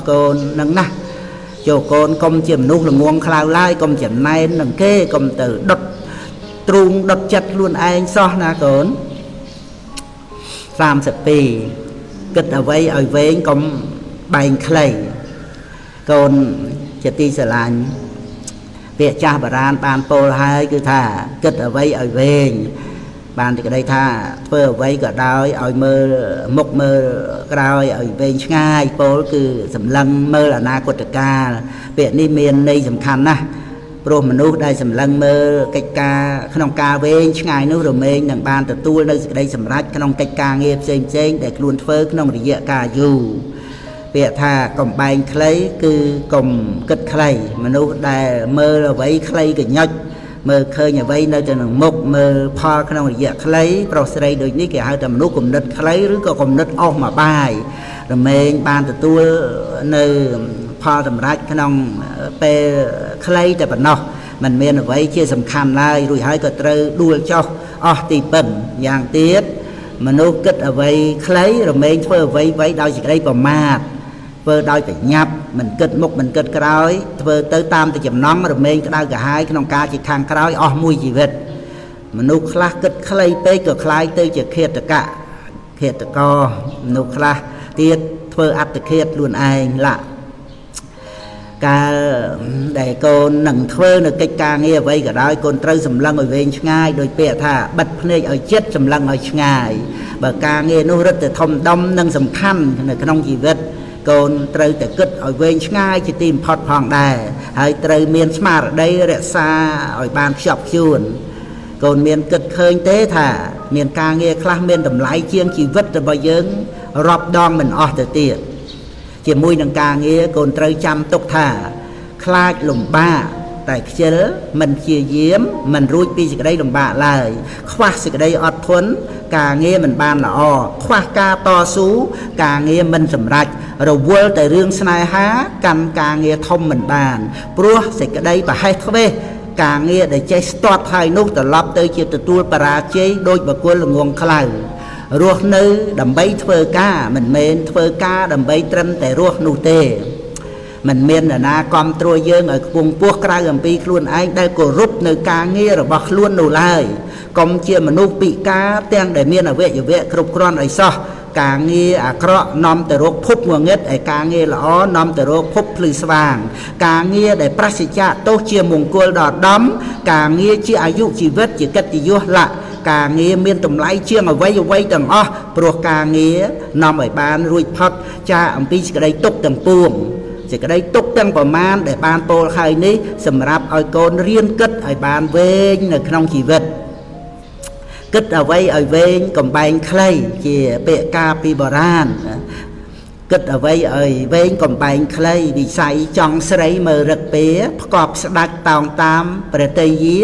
con nâng nè cho con công chìm nút là nguồn khao lai công chìm nay nâng kê công từ đột trung đột chặt luôn anh so na con 30 ปีគិតអ្វីឲ្យវែងកុំបែងខ្លីកូនជាទីស្រឡាញ់ពាក្យចាស់បុរាណបានពោលហើយគឺថាគិតអ្វីឲ្យវែងបានតែក្តីថាធ្វើអ្វីក៏ដោយឲ្យមើលមុខមើលក្រោយឲ្យវែងឆ្ងាយពោលគឺសម្លឹងមើលអនាគតកាលពាក្យនេះមានន័យសំខាន់ណាស់ព្រោះមនុស្សដែលសម្លឹងមើលកិច្ចការក្នុងការវែងឆ្ងាយនោះរមែងនឹងបានទទួលនៅសេចក្តីសម្រេចក្នុងកិច្ចការងារផ្សេងៗដែលខ្លួនធ្វើក្នុងរយៈកាលយូរពាក្យថាកំបែងខ្លីគឺកុំគិតខ្លីមនុស្សដែលមើលអ្វីខ្លីកញ្ញុចមើលឃើញអ្វីនៅទៅនឹងមុខមើលផលក្នុងរយៈខ្លីប្រុសស្រីដូចនេះគេហៅថាមនុស្សគំនិតខ្លីឬក៏គំនិតអស់មកបាយរមែងបានទទួលនៅផលសម្រេចក្នុងពេលខ្លីតែប៉ុណ្ណោះមិនមានអ្វីជាសំខាន់ឡើយរួចហើយក៏ត្រូវដួលចុះអស់ទីពិនយ៉ាងទៀតមនុស្សគិតអ្វីខ្លីរមែងធ្វើអ្វីដោយសេចក្តីប្រមាទធ្វើដោយប្រញាប់មិនគិតមុខមិនគិតក្រោយធ្វើទៅតាមតែចំណង់រមែងក្តៅក្រហាយក្នុងការជាខាងក្រោយអស់មួយជីវិតមនុស្សខ្លះគិតខ្លីពេកក៏คล้ายទៅជាឃាតករមនុស្សខ្លះទៀតធ្វើអត្តឃាតខ្លួនឯងឡាកាលដែលកូននឹងធ្វើនៅកិច្ចការងារអ្វីក៏ដោយកូនត្រូវសម្លឹងឲ្យវែងឆ្ងាយដោយពាក្យថាបិទភ្នែកឲ្យចិត្តសម្លឹងឲ្យឆ្ងាយបើការងារនោះរឹតតែធំដុំនិងសំខាន់នៅក្នុងជីវិតកូនត្រូវតែគិតឲ្យវែងឆ្ងាយជាទីបំផុតផងដែរហើយត្រូវមានស្មារតីរក្សាឲ្យបានខ្ជាប់ខ្ជួនកូនមានគិតឃើញទេថាមានការងារខ្លះមានតម្លៃជាងជីវិតរបស់យើងរាប់ដងមិនអស់ទៅទៀតជាមួយនឹងការងារកូនត្រូវចាំទុកថាខ្លាចលំបាកតែខ្ជិលមិនព្យាយាមមិនរួចពីសេចក្តីលំបាកឡើយខ្វះសេចក្តីអត់ធន់ការងារមិនបានល្អខ្វះការតស៊ូការងារមិនសម្រេចរវល់តែរឿងស្នេហាកាន់ការងារធំមិនបានព្រោះសេចក្តីប្រហែសធ្វេសការងារដែលចេះស្ទាត់ហើយនោះត្រឡប់ទៅជាទទួលបរាជ័យដោយបុគ្គលល្ងងខ្លៅរស់នៅដើម្បីធ្វើការមិនមែនធ្វើការដើម្បីត្រឹមតែរស់នោះទេមិនមាននរណាគ្រប់គ្រងយើងឲ្យខ្ពង់ពោះក្រៅអំពីខ្លួនឯងដែលគោរពនៅការងាររបស់ខ្លួននោះឡើយកុំជាមនុស្សពិការទាំងដែលមានអវយវៈគ្រប់គ្រាន់ឲ្យសោះការងារអាក្រក់នាំទៅរកភពងងឹតឯការងារល្អនាំទៅរកភពភ្លឺស្វាងការងារដែលប្រសិទ្ធៈទោសជាមង្គលដល់ដំការងារជាអាយុជីវិតជាកិត្តិយសលក្ខការងារមានតម្លៃជាងអ្វីទាំងអស់ព្រោះការងារនាំឲ្យបានរួចផុតចាកអំពីសេចក្តីទុក្ខទាំងពួងសេចក្តីទុក្ខទាំងប្រមាណដែលបានពោលហើយនេះសម្រាប់ឲ្យកូនរៀនគិតឲ្យបានវែងនៅក្នុងជីវិតគិតអ្វីឲ្យវែងកំបែងខ្លីជាពាក្យការពីបុរាណគិតអ្វីឲ្យវែងកំបែងខ្លីវិស័យចង់ស្រីមើលរឹកពេផ្គប់ស្ដាច់តោងតាមប្រតិយា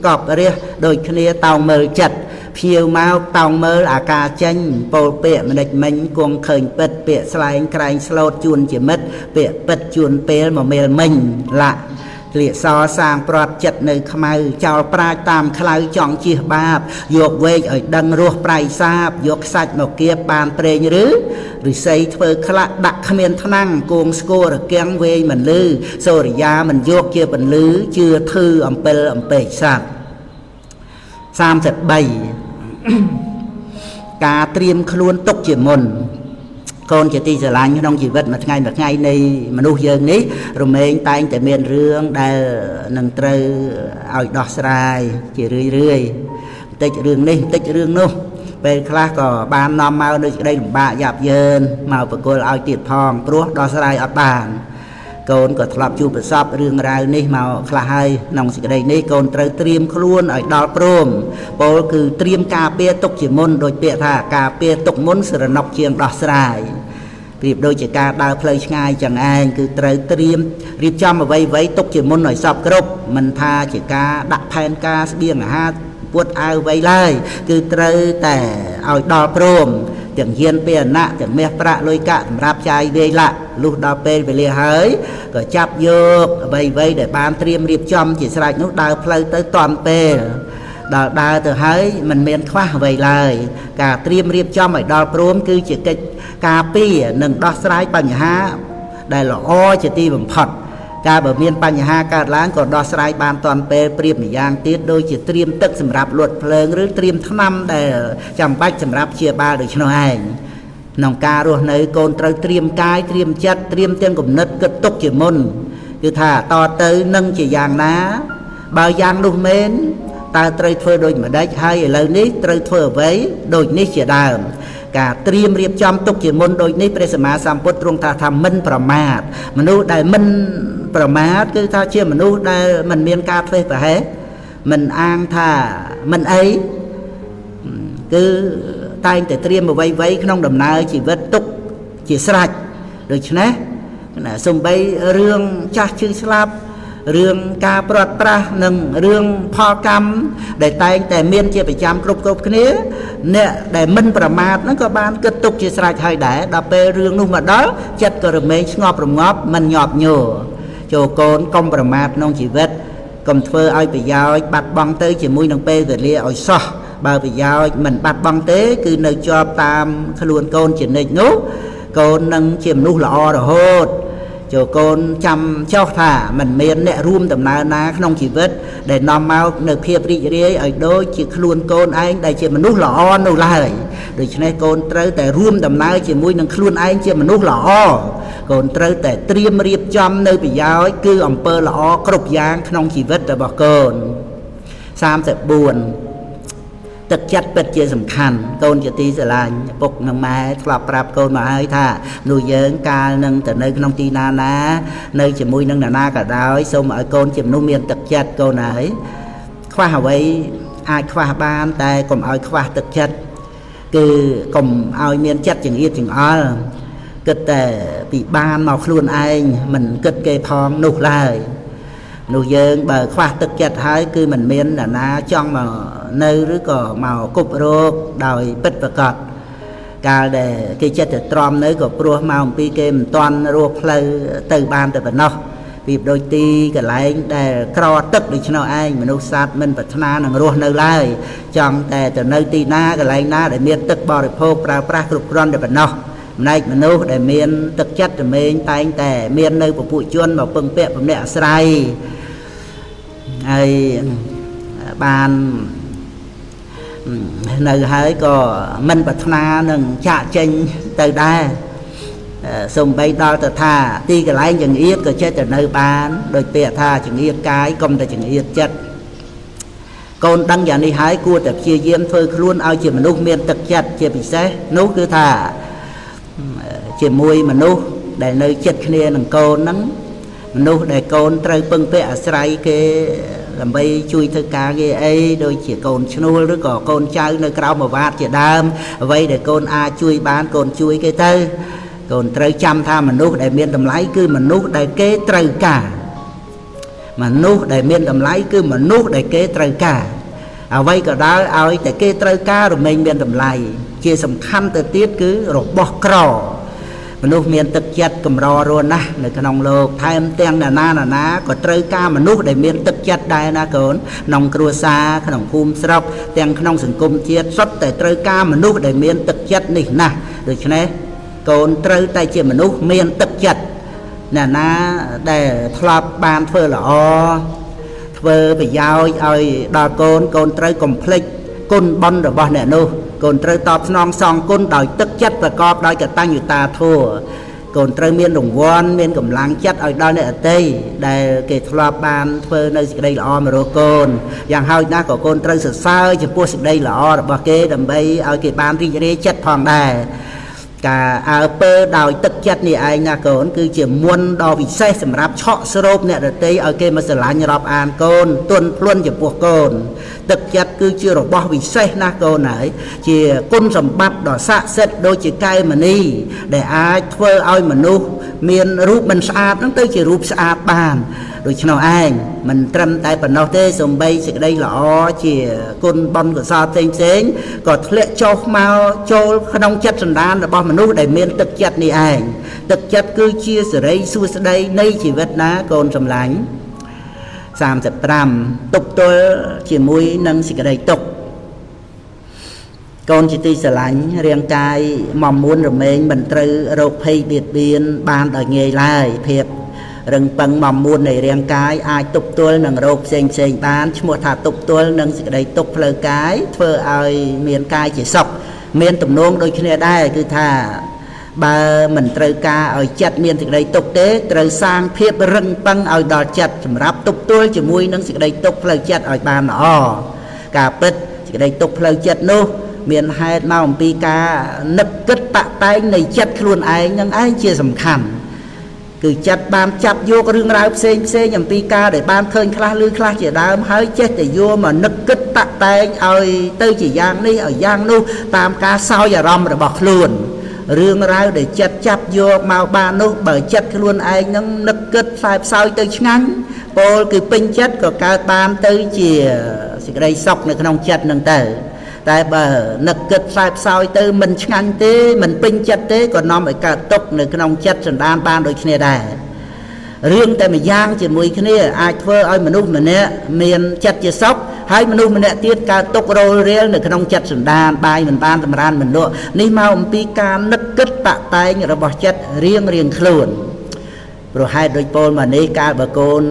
កប់រះដូចគ្នាតោងមើលចិត្តភៀវមកតោងមើលអាការចេញពោលពាក្យម្ដេចមិញគង់ឃើញពិតពាក្យស្លែងក្រែងស្លូតជួនជាមិត្តពាក្យពិតជួនពេលមកមេលមិញលាក់ក្លៀកសសាងព្រាត់ចិត្តនៅខ្មៅចោលប្រាជ្ញតាមខ្លៅចង់ជៀសបាបយកវែកឲ្យដឹងរសប្រៃសាបយកខ្សាច់មកគៀបបានប្រេងឬរិស័យធ្វើខ្លះដាក់គ្មានថ្នាំងគងស្គររគាំងវែងមិនលឺសូរិយាមិនយកជាពន្លឺជឿធឺអំពិលអំពេកសัตว์33ការត្រៀមខ្លួនទុកជាមុនកូនជាទីស្រឡាញ់ក្នុងជីវិតមួយថ្ងៃនៃមនុស្សយើងនេះរមែងតែងតែមានរឿងដែលនឹងត្រូវឲ្យដោះស្រាយជារឿយបន្តិចរឿងនេះបន្តិចរឿងនោះពេលខ្លះក៏បាននាំមកនៅសេចក្តីលំបាកយ៉ាប់យ៉ឺនមកប្រគល់ឲ្យទៀតផងព្រោះដោះស្រាយអត់បានកូនក៏ធ្លាប់ជួបប្រសពរឿងរ៉ាវនេះមកខ្លះហើយក្នុងសេចក្តីនេះកូនត្រូវត្រៀមខ្លួនឲ្យដល់ព្រមពោលគឺត្រៀមការពារទុកជាមុនដោយពាក្យថាការពារទុកមុនស្រណុកជាងដោះស្រាយប្រៀបដូចជាការដើរផ្លូវឆ្ងាយចឹងឯងគឺត្រូវត្រៀមរៀបចំអ្វីទុកជាមុនឲ្យសពគ្រប់មិនថាជាការដាក់ផែនការស្បៀងអាហារពួតអាវអ្វីឡើយគឺត្រូវតែឲ្យដល់ព្រមទាំងយានពាហនៈទាំងមាសប្រាក់លុយកាក់សម្រាប់ចាយវាយលាក់លុះដល់ពេលវេលាហើយក៏ចាប់យកអ្វីដែលបានត្រៀមរៀបចំជាស្រេចនោះដើរផ្លូវទៅតាន់ពេលដល់ដើរទៅហើយមិនមានខ្វះអ្វីឡើយការត្រៀមរៀបចំឲ្យដល់ព្រមគឺជាកិច្ចការពារនិងដោះស្រាយបញ្ហា ដែលល្អជាទីបំផុតការបើមានបញ្ហាកើតឡើងក៏ដោះស្រាយបានតាន់ពេលប្រៀបម្យ៉ាងទៀតដូចជាត្រៀមទឹកសម្រាប់លួចភ្លើងឬត្រៀមថ្នាំដែលចាំបាច់សម្រាប់ព្យាបាលដូច្នោះឯងក្នុងការរស់នៅកូនត្រូវត្រៀមកាយត្រៀមចិត្តត្រៀមទាំងគំនិតគិតទុកជាមុនគឺថាតទៅនឹងជាយ៉ាងណាបើយ៉ាងនោះមែនតើត្រូវធ្វើដូចម្ដេចហើយឥឡូវនេះត្រូវធ្វើអ្វីដូចនេះជាដើមការត្រៀមរៀបចំទុកជាមុនដូចនេះព្រះសម្មាសម្ពុទ្ធទ្រង់ថាមិនប្រមាទមនុស្សដែលមិនប្រមាទគឺថាជាមនុស្សដែលមិនមានការធ្វេសប្រហែសមិនអាងថាមិនអីគឺតែងតែត្រៀមអ្វីៗក្នុងដំណើរជីវិតទុកជាស្រេចដូច្នេះសំបីរឿងចាស់ឈឺស្លាប់រឿងការព្រាត់ប្រាសនិងរឿងផលកម្មដែលតែងតែមានជាប្រចាំគ្រប់គ្នាអ្នកដែលមិនប្រមាទហ្នឹងក៏បានគិតទុកជាស្រេចហើយដែរដល់ពេលរឿងនោះមកដល់ចិត្តក៏រមែងស្ងប់រងាប់មិនញាប់ញ័រចូលកូនកុំប្រមាទក្នុងជីវិតកុំធ្វើឲ្យប្រយោជន៍បាត់បង់ទៅជាមួយនឹងពេលវេលាឲ្យសោះបើប្រយោជន៍មិនបាត់បង់ទេគឺនៅជាប់តាមខ្លួនកូនជានិច្ចនោះកូននឹងជាមនុស្សល្អរហូតចូលកូនចាំចោះថាមិនមានអ្នករួមដំណើរណាក្នុងជីវិតដែលនាំមកនៅភាពរីករាយឲ្យដូចជាខ្លួនកូនឯងដែលជាមនុស្សល្អនោះឡើយដូច្នេះកូនត្រូវតែរួមដំណើរជាមួយនឹងខ្លួនឯងជាមនុស្សល្អកូនត្រូវតែត្រៀមរៀបចំនៅប្រយោជន៍គឺអំពើល្អគ្រប់យ៉ាងក្នុងជីវិតរបស់កូន34ទឹកចិត្តពិតជាសំខាន់កូនជាទីស្រឡាញ់ឪពុកនិងម៉ែធ្លាប់ប្រាប់កូនមកហើយថានោះយើងកាលនឹងទៅនៅក្នុងទីណានៅជាមួយនឹងនរណាក៏ដោយសូមឲ្យកូនជាមនុស្សមានទឹកចិត្តកូនហើយខ្វះអ្វីអាចខ្វះបានតែកុំឲ្យខ្វះទឹកចិត្តគឺកុំឲ្យមានចិត្តចង្អៀតចង្អល់គិតតែពីបានមកខ្លួនឯងមិនគិតគេផងនោះឡើយនោះយើងបើខ្វះទឹកចិត្តហើយគឺមិនមានអ្នកណាចង់មកនៅឬក៏មកគប់រោគដោយពិតប្រាកដកាលដែលគេចិត្តតែទ្រាំនៅក៏ព្រោះមកអំពីគេមិនទាន់រស់ផ្លូវទៅបានតែប៉ុណ្ណោះពីដូចទីកន្លែងដែលក្រទឹកដូច្នោះឯងមនុស្សសត្វមិនប្រាថ្នានឹងរស់នៅឡើយចង់តែទៅនៅទីណាកន្លែងណាដែលមានទឹកបរិភោគប្រើប្រាស់គ្រប់គ្រាន់តែប៉ុណ្ណោះម្លែកមនុស្សដែលមានទឹកចិត្តតែមែងតែងតែមាននៅពពួកជនមកពឹងពាក់ពំនាក់អាស្រ័យហើយបាននៅហើយក៏មិនប្រាថ្នានឹងចាក់ចេញទៅដែរសំបីដល់ទៅថាទីកន្លែងចង្អៀតក៏ចេះតែនៅបានដោយពាក្យថាចង្អៀតកាយកុំតែចង្អៀតចិត្តកូនដឹងយ៉ាងនេះហើយគួរតែព្យាយាមធ្វើខ្លួនឲ្យជាមនុស្សមានទឹកចិត្តជាពិសេសនោះគឺថាជាមួយមនុស្សដែលនៅចិត្តគ្នានឹងកូនហ្នឹងមនុស្សដែលកូនត្រូវពឹងពាក់អាស្រ័យគេដើម្បីជួយធ្វើការងារអីដូចជាកូនឈ្នួលឬក៏កូនចៅនៅក្រៅមួយវាតជាដើមអ្វីដែលកូនអាចជួយបានកូនជួយគេទៅកូនត្រូវចាំថាមនុស្សដែលមានតម្លៃគឺមនុស្សដែលគេត្រូវការមនុស្សដែលមានតម្លៃគឺមនុស្សដែលគេត្រូវការអ្វីក៏ដោយឲ្យតែគេត្រូវការរមែងមានតម្លៃជាសំខាន់ទៅទៀតគឺរបស់ក្រមនុស្សមានទឹកចិត្តកម្ររស់ណាស់នៅក្នុងលោកថែមទាំងណានាក៏ត្រូវការមនុស្សដែលមានទឹកចិត្តដែរណាកូនក្នុងគ្រួសារក្នុងភូមិស្រុកទាំងក្នុងសង្គមជាតិសុទ្ធតែត្រូវការមនុស្សដែលមានទឹកចិត្តនេះណាស់ដូច្នេះកូនត្រូវតែជាមនុស្សមានទឹកចិត្តអ្នកណាដែលធ្លាប់បានធ្វើល្អធ្វើប្រយោជន៍ឲ្យដល់កូនកូនត្រូវកុំភ្លេចគុណបុណ្យរបស់អ្នកនោះកូនត្រូវតបស្នងសងគុណដោយទឹកចិត្តប្រកបដោយកតញ្ញូតាធម៌កូនត្រូវមានរង្វាន់មានកម្លាំងចិត្តឲ្យដល់អ្នកអតីតដែលគេធ្លាប់បានធ្វើនៅសេចក្តីល្អមករកកូនយ៉ាងហោចណាស់ក៏កូនត្រូវសរសើរចំពោះសេចក្តីល្អរបស់គេដើម្បីឲ្យគេបានរីករាយចិត្តផងដែរការអើពើដោយទឹកចិត្តនេះឯងណាកូនគឺជាមុនដ៏ពិសេសសម្រាប់ឆក់ស្រូបអ្នកដទៃឲ្យគេមកស្រឡាញ់រាប់អានកូនទន់ភ្លន់ចំពោះកូនទឹកចិត្តគឺជារបស់វិសេសណាស់កូនហើយជាគុណសម្បត្តិដ៏ស័ក្តិសិទ្ធិដូចជាកែវមណីដែលអាចធ្វើឲ្យមនុស្សមានរូបមិនស្អាតហ្នឹងទៅជារូបស្អាតបានដូច្នោះឯងមិនត្រឹមតែប៉ុណ្ណោះទេសូម្បីសេចក្តីល្អជាគុណបុណ្យកុសលផ្សេងក៏ធ្លាក់ចុះមកចូលក្នុងចិត្តសន្តានរបស់មនុស្សដែលមានទឹកចិត្តនេះឯងទឹកចិត្តគឺជាសេរីសួស្តីនៃជីវិតណាកូនសម្លាញ់35ទុកទល់ជាមួយនឹងសេចក្តីទុក្ខ កូនជាទីស្រឡាញ់រាងកាយមកមួនរមែងមិនត្រូវរោគភ័យបៀតបៀនបានដោយងាយឡើយភាពរឹងប៉ឹងមកមួននៃរាងកាយអាចទប់ទល់នឹងរោគផ្សេងបានឈ្មោះថាទប់ទល់នឹងសេចក្តីទុក្ខផ្លូវកាយធ្វើឲ្យមានកាយជាសុខមានទំនងដូចគ្នាដែរគឺថាបើមិនត្រូវការឲ្យចិត្តមានសេចក្តីទុក្ខទេត្រូវសាងភាពរឹងប៉ឹងឲ្យដល់ចិត្តសម្រាប់ទប់ទល់ជាមួយនឹងសេចក្តីទុក្ខផ្លូវចិត្តឲ្យបានល្អការពិតសេចក្តីទុក្ខផ្លូវចិត្តនោះមានហេតុមកអំពីការនឹកគិតតាក់តែងនៃចិត្តខ្លួនឯងនឹងឯងជាសំខាន់គឺចិត្តបានចាប់យករឿងរ៉ាវផ្សេងអំពីការដែលបានឃើញខ្លះឬខ្លះជាដើមហើយចេះតែយកមកនឹកគិតតាក់តែងឲ្យទៅជាយ៉ាងនេះឲ្យយ៉ាងនោះតាមការសោយអារម្មណ៍របស់ខ្លួនរឿងរ៉ាវដែលចិត្តចាប់យកមកបាននោះបើចិត្តខ្លួនឯងនឹងនឹកគិតផ្សែផ្សោយទៅឆ្ងាញ់ពោលគឺពេញចិត្តក៏កើតបានទៅជាសេចក្តីសុខនៅក្នុងចិត្តនឹងទៅតែបើនឹកគិតផ្សែផ្សោយទៅមិនឆ្ងាញ់ទេមិនពេញចិត្តទេក៏នាំឲ្យកើតទុក្ខនៅក្នុងចិត្តសន្តានបានដូចគ្នាដែររឿងតែម្យ៉ាងជាមួយគ្នាអាចធ្វើឲ្យមនុស្សម្នាក់មានចិត្តជាសុខហើយមនុស្សម្នាក់ទៀតកើតទុក្ខរលរាលនៅក្នុងចិត្តសន្តានបាយមិនបានតម្រានមិនលក់នេះមកអំពីការនឹកគិតតាក់តែងរបស់ចិត្តរៀងខ្លួនព្រោះហេតុដូចពោលមកនេះកាលបើកូន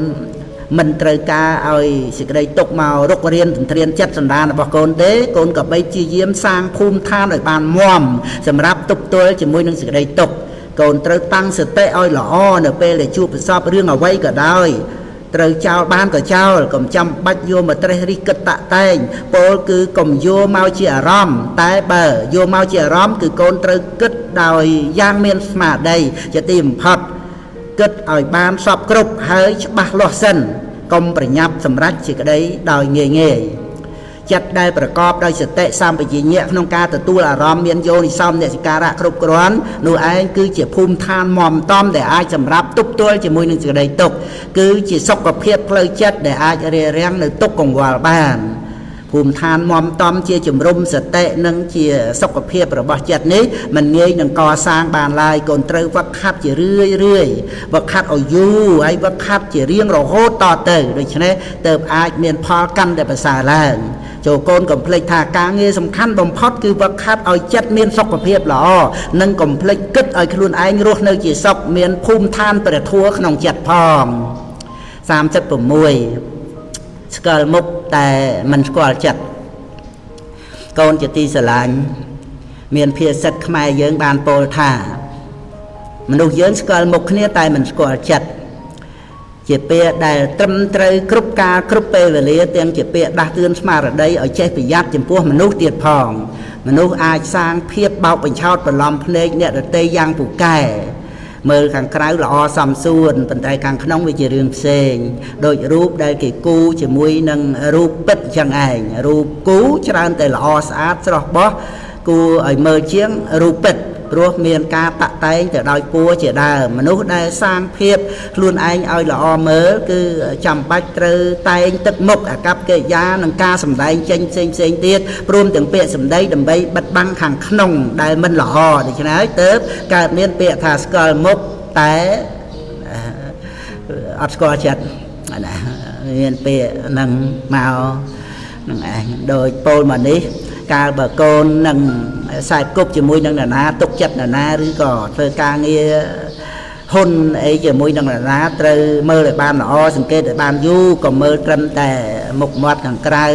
មិនត្រូវការឲ្យសេចក្តីទុកមករុករៀនទន្ទ្រានចិត្តសន្តានរបស់កូនទេកូនក៏បីជាយាមសាងភូមិឋានឲ្យបានមាំសម្រាប់ទប់ទល់ជាមួយនឹងសេចក្តីទុកកូនត្រូវតាំងសតិឲ្យល្អនៅពេលដែលជួបប្រសពរឿងអ្វីក៏ដោយត្រូវចោលបានក៏ចោលកុំចាំបាច់យកមកត្រេះរិះគិតតាក់តែងពោលគឺកុំយកមកជាអារម្មណ៍តែបើយកមកជាអារម្មណ៍គឺកូនត្រូវគិតដោយយ៉ាងមានស្មារតីជាទីបំផុតគិតឲ្យបានសពគ្រប់ហើយច្បាស់លាស់សិនកុំប្រញាប់សម្រេចជាក្តីដោយងាយចិត្តដែលប្រកបដោយសតិសម្បជញ្ញៈក្នុងការទទួលអារម្មណ៍មានយោនិសោមនសិការៈគ្រប់គ្រាន់នោះឯងគឺជាភូមិឋានមមតំដែលអាចសម្រាប់ទប់ទល់ជាមួយនឹងសេចក្តីទុក្ខគឺជាសុខភាពផ្លូវចិត្តដែលអាចរារាំងនៅទុក្ខកង្វល់បានភូមិឋានមមតំជាជំរុំសតិនិងជាសុខភាពរបស់ចិត្តនេះមិនងាយនឹងកសាងបានឡើយកូនត្រូវវឹកហាត់ជារឿយវឹកហាត់ឲ្យយូរហើយវឹកហាត់ជារៀងរហូតតទៅដូច្នេះទើបអាចមានផលកាន់តែប្រសើរឡើងចូលកូនកុំភ្លេចថាការងារសំខាន់បំផុតគឺវឹកហាត់ឲ្យចិត្តមានសុខភាពល្អនិងកុំភ្លេចគិតឲ្យខ្លួនឯងរស់នៅជាសុខមានភូមិឋានព្រះធម៌ក្នុងចិត្តផង36ស្គាល់មុខតែមិនស្គាល់ចិត្តកូនជាទីស្រឡាញ់មានភាសិតខ្មែរយើងបានពោលថាមនុស្សយើងស្គាល់មុខគ្នាតែមិនស្គាល់ចិត្តជាពាក្យដែលត្រឹមត្រូវគ្រប់កាលគ្រប់ពេលវេលាទាំងជាពាក្យដាស់តឿនស្មារតីឲ្យចេះប្រយ័ត្នចំពោះមនុស្សទៀតផងមនុស្សអាចសាងភាពបោកបញ្ឆោតបន្លំភ្នែកអ្នកដទៃយ៉ាងពូកែមើលខាងក្រៅល្អសំសួនប៉ុន្តែខាងក្នុងវាជារឿងផ្សេងដូចរូបដែលគេគូជាមួយនឹងរូបពិតចឹងឯងរូបគូច្រើនតែល្អស្អាតស្រស់បោះគូឲ្យមើលជាងរូបពិតព្រោះមានការតាក់តែងទៅដោយពួរជាដើមមនុស្សដែលសាងភាពខ្លួនឯងឲ្យល្អមើលគឺចាំបាច់ត្រូវតែងទឹកមុខអាកប្បកិរិយានិងការសម្ដែងចេញផ្សេងទៀតព្រមទាំងពាក្យសម្ដីដើម្បីបិទបាំងខាងក្នុងដែលមិនល្អដូច្នេះហើយទើបកើតមានពាក្យថាស្គាល់មុខតែអត់ស្គាល់ចិត្តណាមានពាក្យនឹងមកនឹងឯងដោយពោលមកនេះកាលបើកូននឹងខ្សែគប់ជាមួយនឹងនរណាទុកចិត្តនរណាឬក៏ធ្វើការងារហ៊ុនអីជាមួយនឹងនរណាត្រូវមើលឲ្យបានល្អសង្កេតឲ្យបានយូរក៏មើលត្រឹមតែមុខមាត់ខាងក្រៅ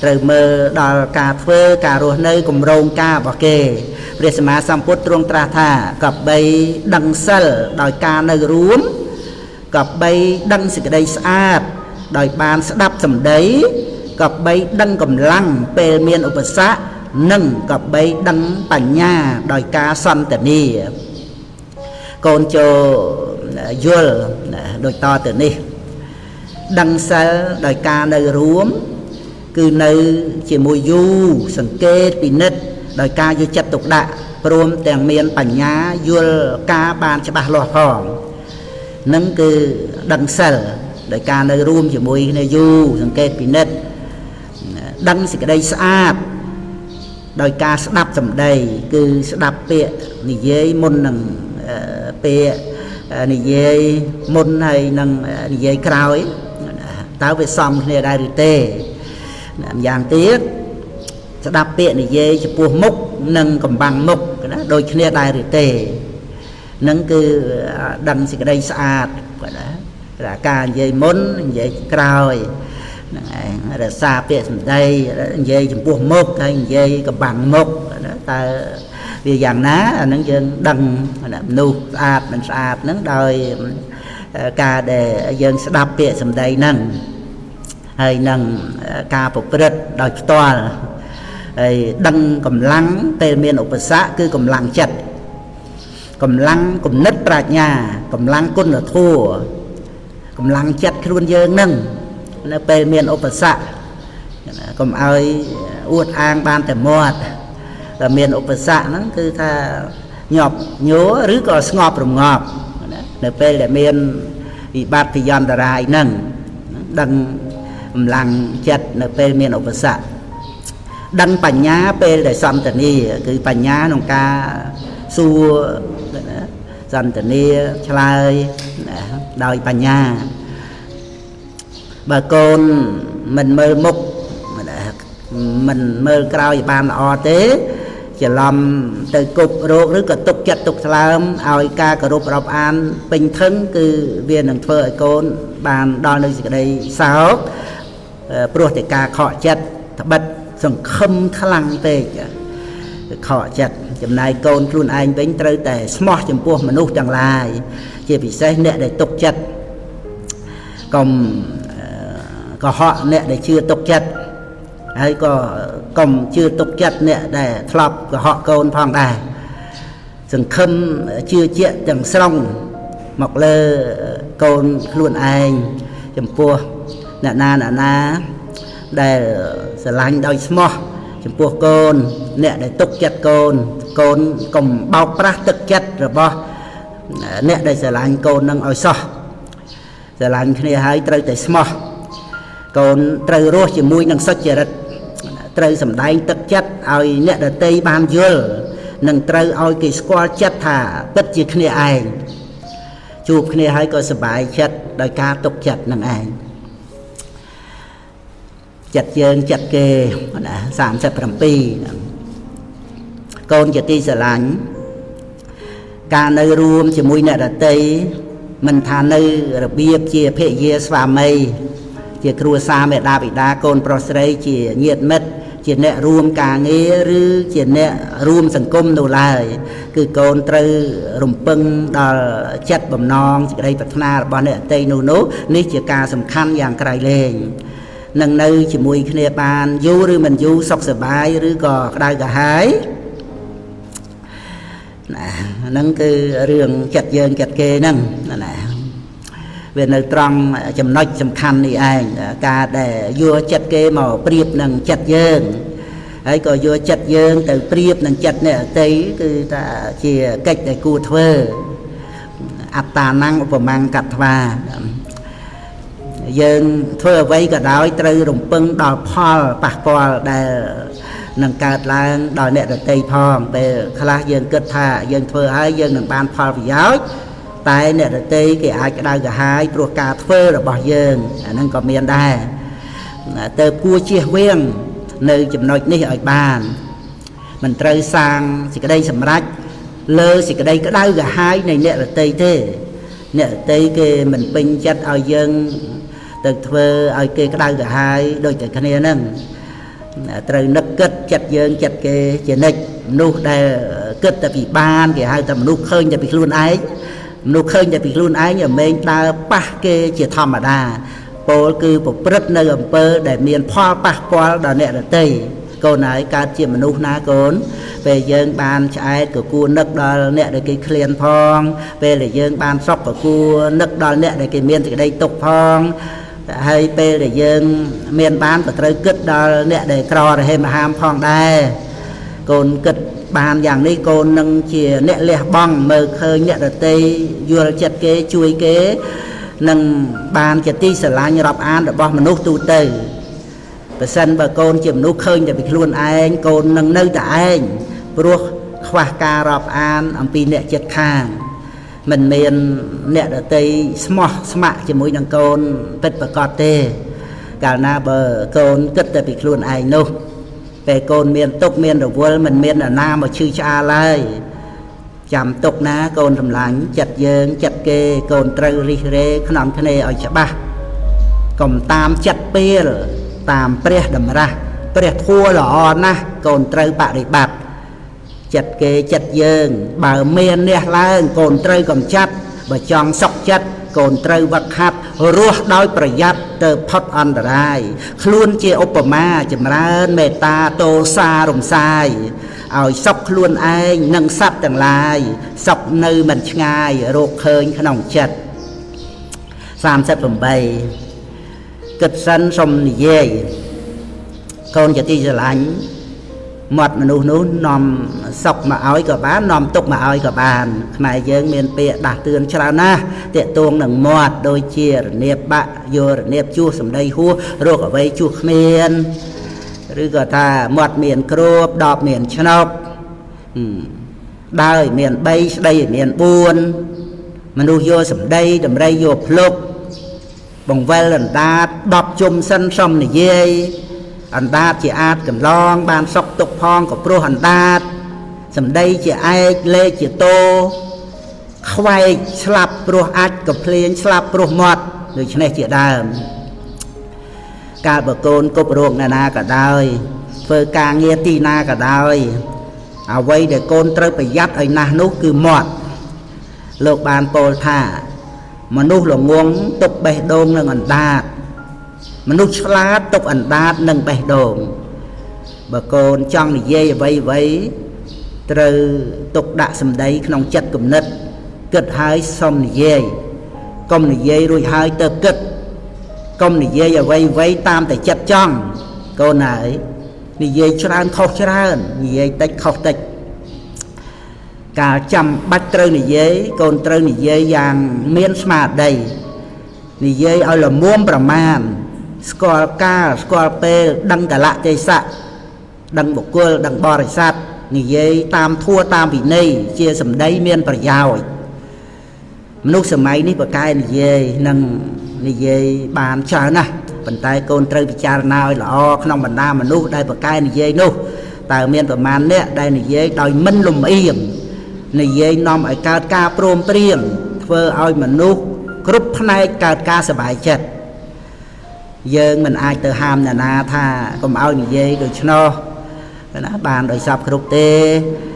ត្រូវមើលដល់ការធ្វើការរស់នៅគម្រោងការរបស់គេព្រះសម្មាសម្ពុទ្ធទ្រង់ត្រាស់ថាកបីដឹងសិលដោយការនៅរួមកបីដឹងសេចក្តីស្អាតដោយបានស្ដាប់សម្ដីកបីដឹងកម្លាំងពេលមានឧបសគ្គនិងកបីដឹងបញ្ញាដោយការសន្ទនាកូនចូលយល់ដូចតទៅនេះដឹងសិលដោយការនៅរួមគឺនៅជាមួយយូរសង្កេតពិនិត្យដោយការយកចិត្តទុកដាក់ព្រមទាំងមានបញ្ញាយល់ការបានច្បាស់លាស់ផងនឹងគឺដឹងសិលដោយការនៅរួមជាមួយគ្នាយូរសង្កេតពិនិត្យដឹងសេចក្តីស្អាតដោយការស្ដាប់សម្ដីគឺស្ដាប់ពាក្យនិយាយមុននឹងពាក្យនិយាយមុនហើយនឹងនិយាយក្រោយតើវាសមគ្នាដែរឬទេម្យ៉ាងទៀត ស្ដាប់ពាក្យនិយាយចំពោះមុខនិងកំបាំងមុខណាដូចគ្នាដែរឬទេនឹងគឺដឹងសេចក្តីស្អាតបាទណាការនិយាយមុននិយាយក្រោយហ្នឹងឯងរក្សាពាក្យសម្ដីនិយាយចំពោះមុខហើយនិយាយកំបាំងមុខណាតើវាយ៉ាងណាអានឹងយើងដឹងមនុស្សស្អាតមិនស្អាតហ្នឹងដោយការដែលយើងស្ដាប់ពាក្យសម្ដីហ្នឹងហើយនឹងការប្រព្រឹត្តដោយផ្ទាល់ហើយដឹងកម្លាំងពេលមានឧបសគ្គគឺកម្លាំងចិត្តកម្លាំងគំនិតប្រាជ្ញាកម្លាំងគុណធម៌កម្លាំងចិត្តខ្លួនយើងហ្នឹងនៅពេលមានឧបសគ្គកុំឲ្យអួតអាងបានតែមាត់តែមានឧបសគ្គហ្នឹងគឺថាញាប់ញ័រឬក៏ស្ងប់រងាប់នៅពេលដែលមានវិបត្តិភយន្តរាយហ្នឹងដឹងកម្លាំងចិត្តនៅពេលមានឧបសគ្គដឹងបញ្ញាពេលដែលសន្តានាគឺបញ្ញាក្នុងការសួរសន្តានាឆ្លើយដោយបញ្ញាបើកូនមិនមើលមុខមិនមើលក្រោយបានល្អទេច្រឡំទៅគប់រោគឬក៏ទុកចិត្តទុកថ្លើមឲ្យការគោរពរាប់អានពេញធឹងគឺវានឹងធ្វើឲ្យកូនបានដល់នៅសេចក្តីសោកព្រោះតែការខកចិត្តត្បិតសង្ឃឹមខ្លាំងពេកខកចិត្តចំណែកកូនខ្លួនឯងវិញត្រូវតែស្មោះចំពោះមនុស្សទាំងឡាយជាពិសេសអ្នកដែលទុកចិត្តកុំកុហកអ្នកដែលជឿទុកចិត្តហើយក៏កុំជឿទុកចិត្តអ្នកដែលធ្លាប់កុហកកូនផងដែរសង្ឃឹមជឿជាក់ទាំងស្រុងមកលើកូនខ្លួនឯងចំពោះអ្នកណាដែលស្រឡាញ់ដោយស្មោះចំពោះកូនអ្នកដែលទុកចិត្តកូនកុំបោកប្រាស់ទឹកចិត្តរបស់អ្នកដែលស្រឡាញ់កូននឹងឲ្យសោះស្រឡាញ់គ្នាហើយត្រូវតែស្មោះកូនត្រូវរស់ជាមួយនឹងសុចរិតត្រូវសម្ដែងទឹកចិត្តឲ្យអ្នកដទៃបានយល់និងត្រូវឲ្យគេស្គាល់ចិត្តថាពិតជាគ្នាឯងជួបគ្នាហើយក៏សប្បាយចិត្តដោយការទុកចិត្តនឹងឯងចិត្តយើងចិត្តគេណា37កូនជាទីស្រឡាញ់ការនៅរួមជាមួយអ្នកដទៃមិនថានៅរបៀបជាភរិយាស្វាមីជាគ្រួសារមេដាបិតាកូនប្រុសស្រីជាញាតិមិត្តជាអ្នករួមការងារឬជាអ្នករួមសង្គមនោះឡើយគឺកូនត្រូវរំពឹងដល់ចិត្តបំណងសេចក្តីប្រាថ្នារបស់អ្នកដទៃនោះនេះជាការសំខាន់យ៉ាងក្រៃលែងនឹងនៅជាមួយគ្នាបានយូរឬមិនយូរសុខសប្បាយឬក៏ក្តៅក្រហាយណាហ្នឹងគឺរឿងចិត្តយើងចិត្តគេហ្នឹងណាវានៅត្រង់ចំណុចសំខាន់នេះឯងការដែលយកចិត្តគេមកប្រៀបនឹងចិត្តយើងហើយក៏យកចិត្តយើងទៅប្រៀបនឹងចិត្តអ្នកដទៃគឺថាជាកិច្ចដែលគួរធ្វើអត្តានੰឧបមាកត្វាយើងធ្វើអ្វីក៏ដោយត្រូវរំពឹងដល់ផលប៉ះពាល់ដែលនឹងកើតឡើងដល់អ្នកដទៃផងពេលខ្លះយើងគិតថាយើងធ្វើហើយយើងនឹងបានផលប្រយោជន៍តែអ្នកដទៃគេអាចក្តៅក្រហាយព្រោះការធ្វើរបស់យើងអាហ្នឹងក៏មានដែរទៅគួរជៀសវាងនៅចំណុចនេះឲ្យបានមិនត្រូវសាងសេចក្តីសម្រេចលើសេចក្តីក្តៅក្រហាយនៃអ្នកដទៃទេអ្នកដទៃគេមិនពេញចិត្តឲ្យយើងទៅធ្វើឲ្យគេក្តៅក្រហាយដូចតែគ្នាហ្នឹងត្រូវនឹកគិតចិត្តយើងចិត្តគេជានិច្ចមនុស្សដែលគិតតែពីបានគេហៅថាមនុស្សឃើញតែពីខ្លួនឯងមនុស្សឃើញតែពីខ្លួនឯងឲ្យមែងដើរប៉ះគេជាធម្មតាពោលគឺប្រព្រឹត្តនៅអំពើដែលមានផលប៉ះពាល់ដល់អ្នកដទៃកូនហើយកើតជាមនុស្សណាកូនពេលយើងបានឆ្អែតក៏គួរនឹកដល់អ្នកដែលគេឃ្លានផងពេលដែលយើងបានសុខក៏គួរនឹកដល់អ្នកដែលគេមានសេចក្តីទុក្ខផងហើយពេលដែលយើងមានបានក៏ត្រូវគិតដល់អ្នកដែលក្ររហេមហាមផងដែរកូនគិតបានយ៉ាងនេះកូននឹងជាអ្នកលះបង់មើលឃើញអ្នកដទៃយល់ចិត្តគេជួយគេនឹងបានជាទីស្រឡាញ់រាប់អានរបស់មនុស្សទូទៅបើសិនបើកូនជាមនុស្សឃើញតែពីខ្លួនឯងកូននឹងនៅតែឯងព្រោះខ្វះការរាប់អានអំពីអ្នកជិតខាងមិនមានអ្នកដទៃស្មោះស្ម័គ្រជាមួយនឹងកូនពិតប្រាកដទេកាលណាបើកូនគិតតែពីខ្លួនឯងនោះ về côn miền tục miền đầu vua mình miền ở nam mà chư cha lại chạm tục ná côn thầm lánh chặt dương chặt kê côn trâu ri rê khăn thân ở chả ba còn tam chặt bia tam pre đầm ra pre thua lọ na côn trâu bạ để bạt chặt kê chặt dương bờ miền nè lại côn trâu còn chặt và chọn sọc chặt côn trâu vật hạt ruột đôiประหยัด từ phật ăn đại luôn chia opama chấm ra meta tô sa rồng saiเอาสอกล้วนไอ้นังซับต่างลายสอกเนื้อมันง่ายโรคเคยขนมจัด30 ใบกึศสันสมนิเยคนจะตีจะหลังหมดมนุษย์นู้นนอมสอกมาเอากับบ้านนอมตกมาเอากับบ้านขณะเยิงเมียนเปียดักเตือนชรานะเตะตวงหนึ่งหมดโดยเชียร์เนียบบะโยร์เนียบจูสมได้หัวโรคเอาไว้จูเมียนหรือก็ถ้าหมดเมียนครบดอกเมียนชนกได้เมียนใบได้เมียนบุญมันดูโยสมได้ดำไรโยพลุกบ่งเวลอันดาดดอกจุ่มสันสมนี่เย่อันดาดจะอาดกันลองบานซอกตกพองกับโปรอันดาดสมได้จะไอเล่จะโตควายสลับโปรอัดกับเพลงสลับโปรหมดโดยเฉพาะจะได้การประโกนกบโรงนานาก็ได้เพื่อการเงียตีนาก็ได้เอาไว้เดี๋ยวโกนเตยไปยัดไอ้นานุคือหมดโลกบานโปลท่ามนุษย์หลงงงตกใบโดงหนึ่งอันดาดมนุษย์ฉลาดตกอันดาดหนึ่งใบโดงบโกนจ้องนี่เย่ไว้เตยตกดะสมได้ขนมจัดกลุ่มนัดเกิดหายสมนี่เย่กลมนี่เย่รุ่ยหายเติบเกิดกลมนี่เย่อย่าไว้ตามแต่จัดจ้องโกนไหนนี่เย่ชราญเขาชราญนี่เย่ติดเขาติดการจำบัดเตยนี่เย่โกนเตยนี่เย่อย่างเมียนสมาร์ทได้นี่เย่เอาละม้วนประมาณสกอลกาสกอลเปดังกะละใจสะดังบุกเกลดังบริษัทนี่เย่ตามทั่วตามวินัยเจียสมได้เมียนประยาวมนุษย์สมัยนี้ประกายนี่เย่นั่งนี่เย่บานชานะปัญไตโกนเตยพิจารณาหล่อขนมบรรดามนุษย์ได้ประกายนี่เย่นู้แต่เมียนประมาณเนี้ยได้นี่เย่โดยมันลุ่มเอี่ยมนี่เย่นอมไอการกาโปรมเปรี้ยงเพื่อเอามนุษย์กรุ๊ปในการกาสบายจัดเยิงมันอายเตอหามนาท่าก็เอานี่เย่โดยชนอนะบานโดยสับกรุ๊ปเต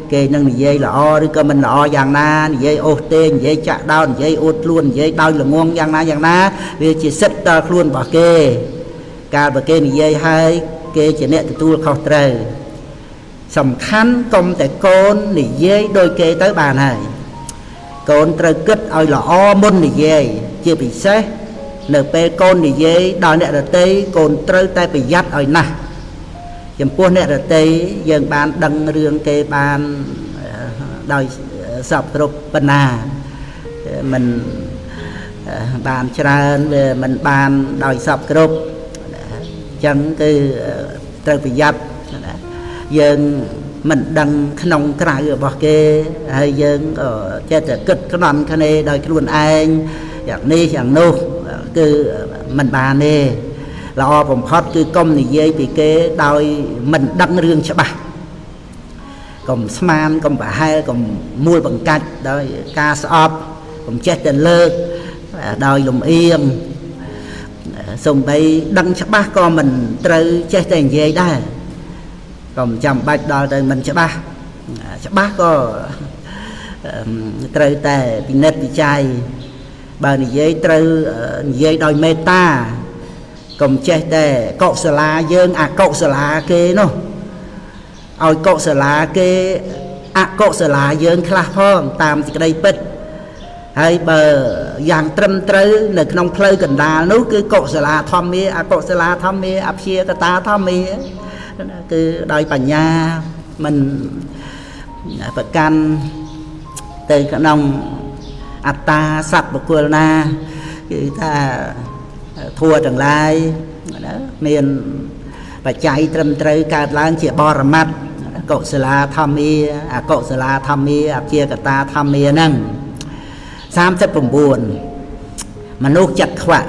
เกยนั่งนี่เย่หล่อหรือก็มันหล่ออย่างน่านี่เย่โอเตนี่เย่จะดาวนี่เย่โอดล้วนนี่เย่ดาวหลงงงอย่างน่าเวียจีเซตตาล้วนบ่เกการบ่เกนี่เย่ให้เกจะเนี่ยตัวเขาเตยสำคัญกลมแต่โกนนี่เย่โดยเกtới bàn nàyโกนเตยกึศเอาหล่อมุนนี่เย่chưa bị xé nợ pe conนี่เย่ดาวเนี่ยเตยโกนเตยแต่ไปยัดเอาหน้าจำพวกเนี่ยเตยยังบานดังเรื่องเกบานโดยสอบตรปนามันบานชรามันบานโดยสอบกรุ๊ปจังคือเตยไปยัดยังมันดังขนมกระไรบอกเกให้ยังจะกึศขนมคะแนนโดยครุนเองอย่างนี้อย่างนู้คือมันบานนี่เราผมพอดคือกลมนี่เย่ปีเกโดยมันดังเรื่องใช่ปะกลมสมานกลมบะให้กลมมวยบังกัดโดยกาสอบกลมเช็ดเลิกโดยลมเอียมส่งไปดังใช่ปะก็มันเตยเช็ดแต่เย่ได้กลมจำบัดโดยมันใช่ปะก็เตยแต่ปีเน็ตปีใจบางนี่เย่เตยเย่โดยเมตตากลมเช็ดแต่เกาะสลาเยิงเกาะสลาเกเนาะเอาเกาะสลาเกเกาะสลาเยิงคลาพ่องตามที่ได้ปิดให้เบอร์อย่างตรำตรึในขนมเพลกันดานู้คือเกาะสลาทอมมีเกาะสลาทอมมีเชียกตาทอมมีคือโดยปัญญามันประกันtừขนมอัตตาสัตว์บุคคลนาคือถ้าทัวจังไรเมียนปัจจัยตรำตรึการล้างเจียบอรมัดเกาะสลาทอมมีเกาะสลาทอมมีเชียกตาทอมมีนั่ง30 ปุ่มบุญมนุษย์จัดขวะ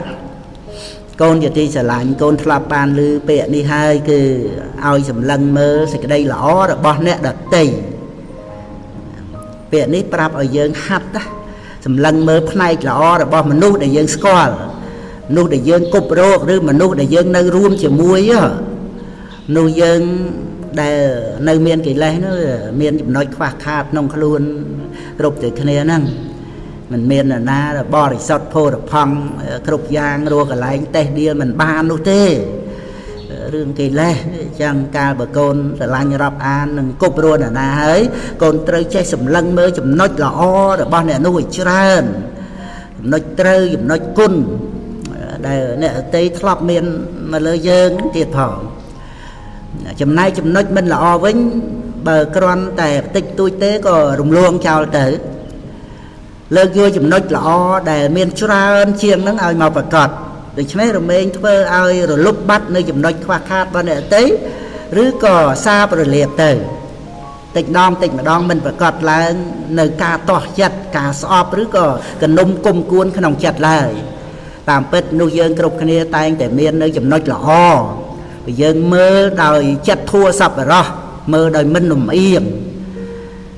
កូនជាទីស្រឡាញ់កូនធ្លាប់បានឮពាក្យនេះហើយគឺឲ្យសម្លឹងមើលសេចក្តីល្អរបស់អ្នកដទៃពាក្យនេះប្រាប់ឲ្យយើងហាត់ណាសម្លឹងមើលផ្នែកល្អរបស់មនុស្សដែលយើងស្គាល់មនុស្សដែលយើងគប់រោគឬមនុស្សដែលយើងនៅរួមជាមួយមនុស្សយើងដែលនៅមានកិលេសនោះមានចំណុចខ្វះខាតក្នុងខ្លួនគ្រប់តែគ្នាហ្នឹងមិនមាននរណាបរិសុទ្ធផូរផង់គ្រប់យ៉ាងរកកន្លែងតេះដៀលមិនបាននោះទេរឿងកិលេសចឹងកាលបើកូនស្រឡាញ់រាប់អាននឹងគប់រនរណាហើយកូនត្រូវចេះសម្លឹងមើលចំណុចល្អរបស់អ្នកនោះឲ្យច្រើនចំណុចត្រូវចំណុចគុណដែលអ្នកដទៃធ្លាប់មានមកលើយើងទៀតផងចំណែកចំណុចមិនល្អវិញបើគ្រាន់តែបន្តិចតួចទេក៏រំលងចោលទៅលើកយកចំណុចល្អដែលមានច្រើនជាងហ្នឹងឲ្យមកប្រកបដូច្នេះរមែងធ្វើឲ្យរលុបបាត់នៅចំណុចខ្វះខាតរបស់អ្នកដទៃឬក៏សាបរលាបទៅតិចម្ដងមិនប្រកបឡើងនៅការទាស់ចិត្តការស្អប់ឬក៏កណ្ដុំគុំគួនក្នុងចិត្តឡើយតាមពិតនោះយើងគ្រប់គ្នាតែងតែមាននៅចំណុចល្អបើយើងមើលដោយចិត្តធัวសប្បុរសមើលដោយមិនលំអៀង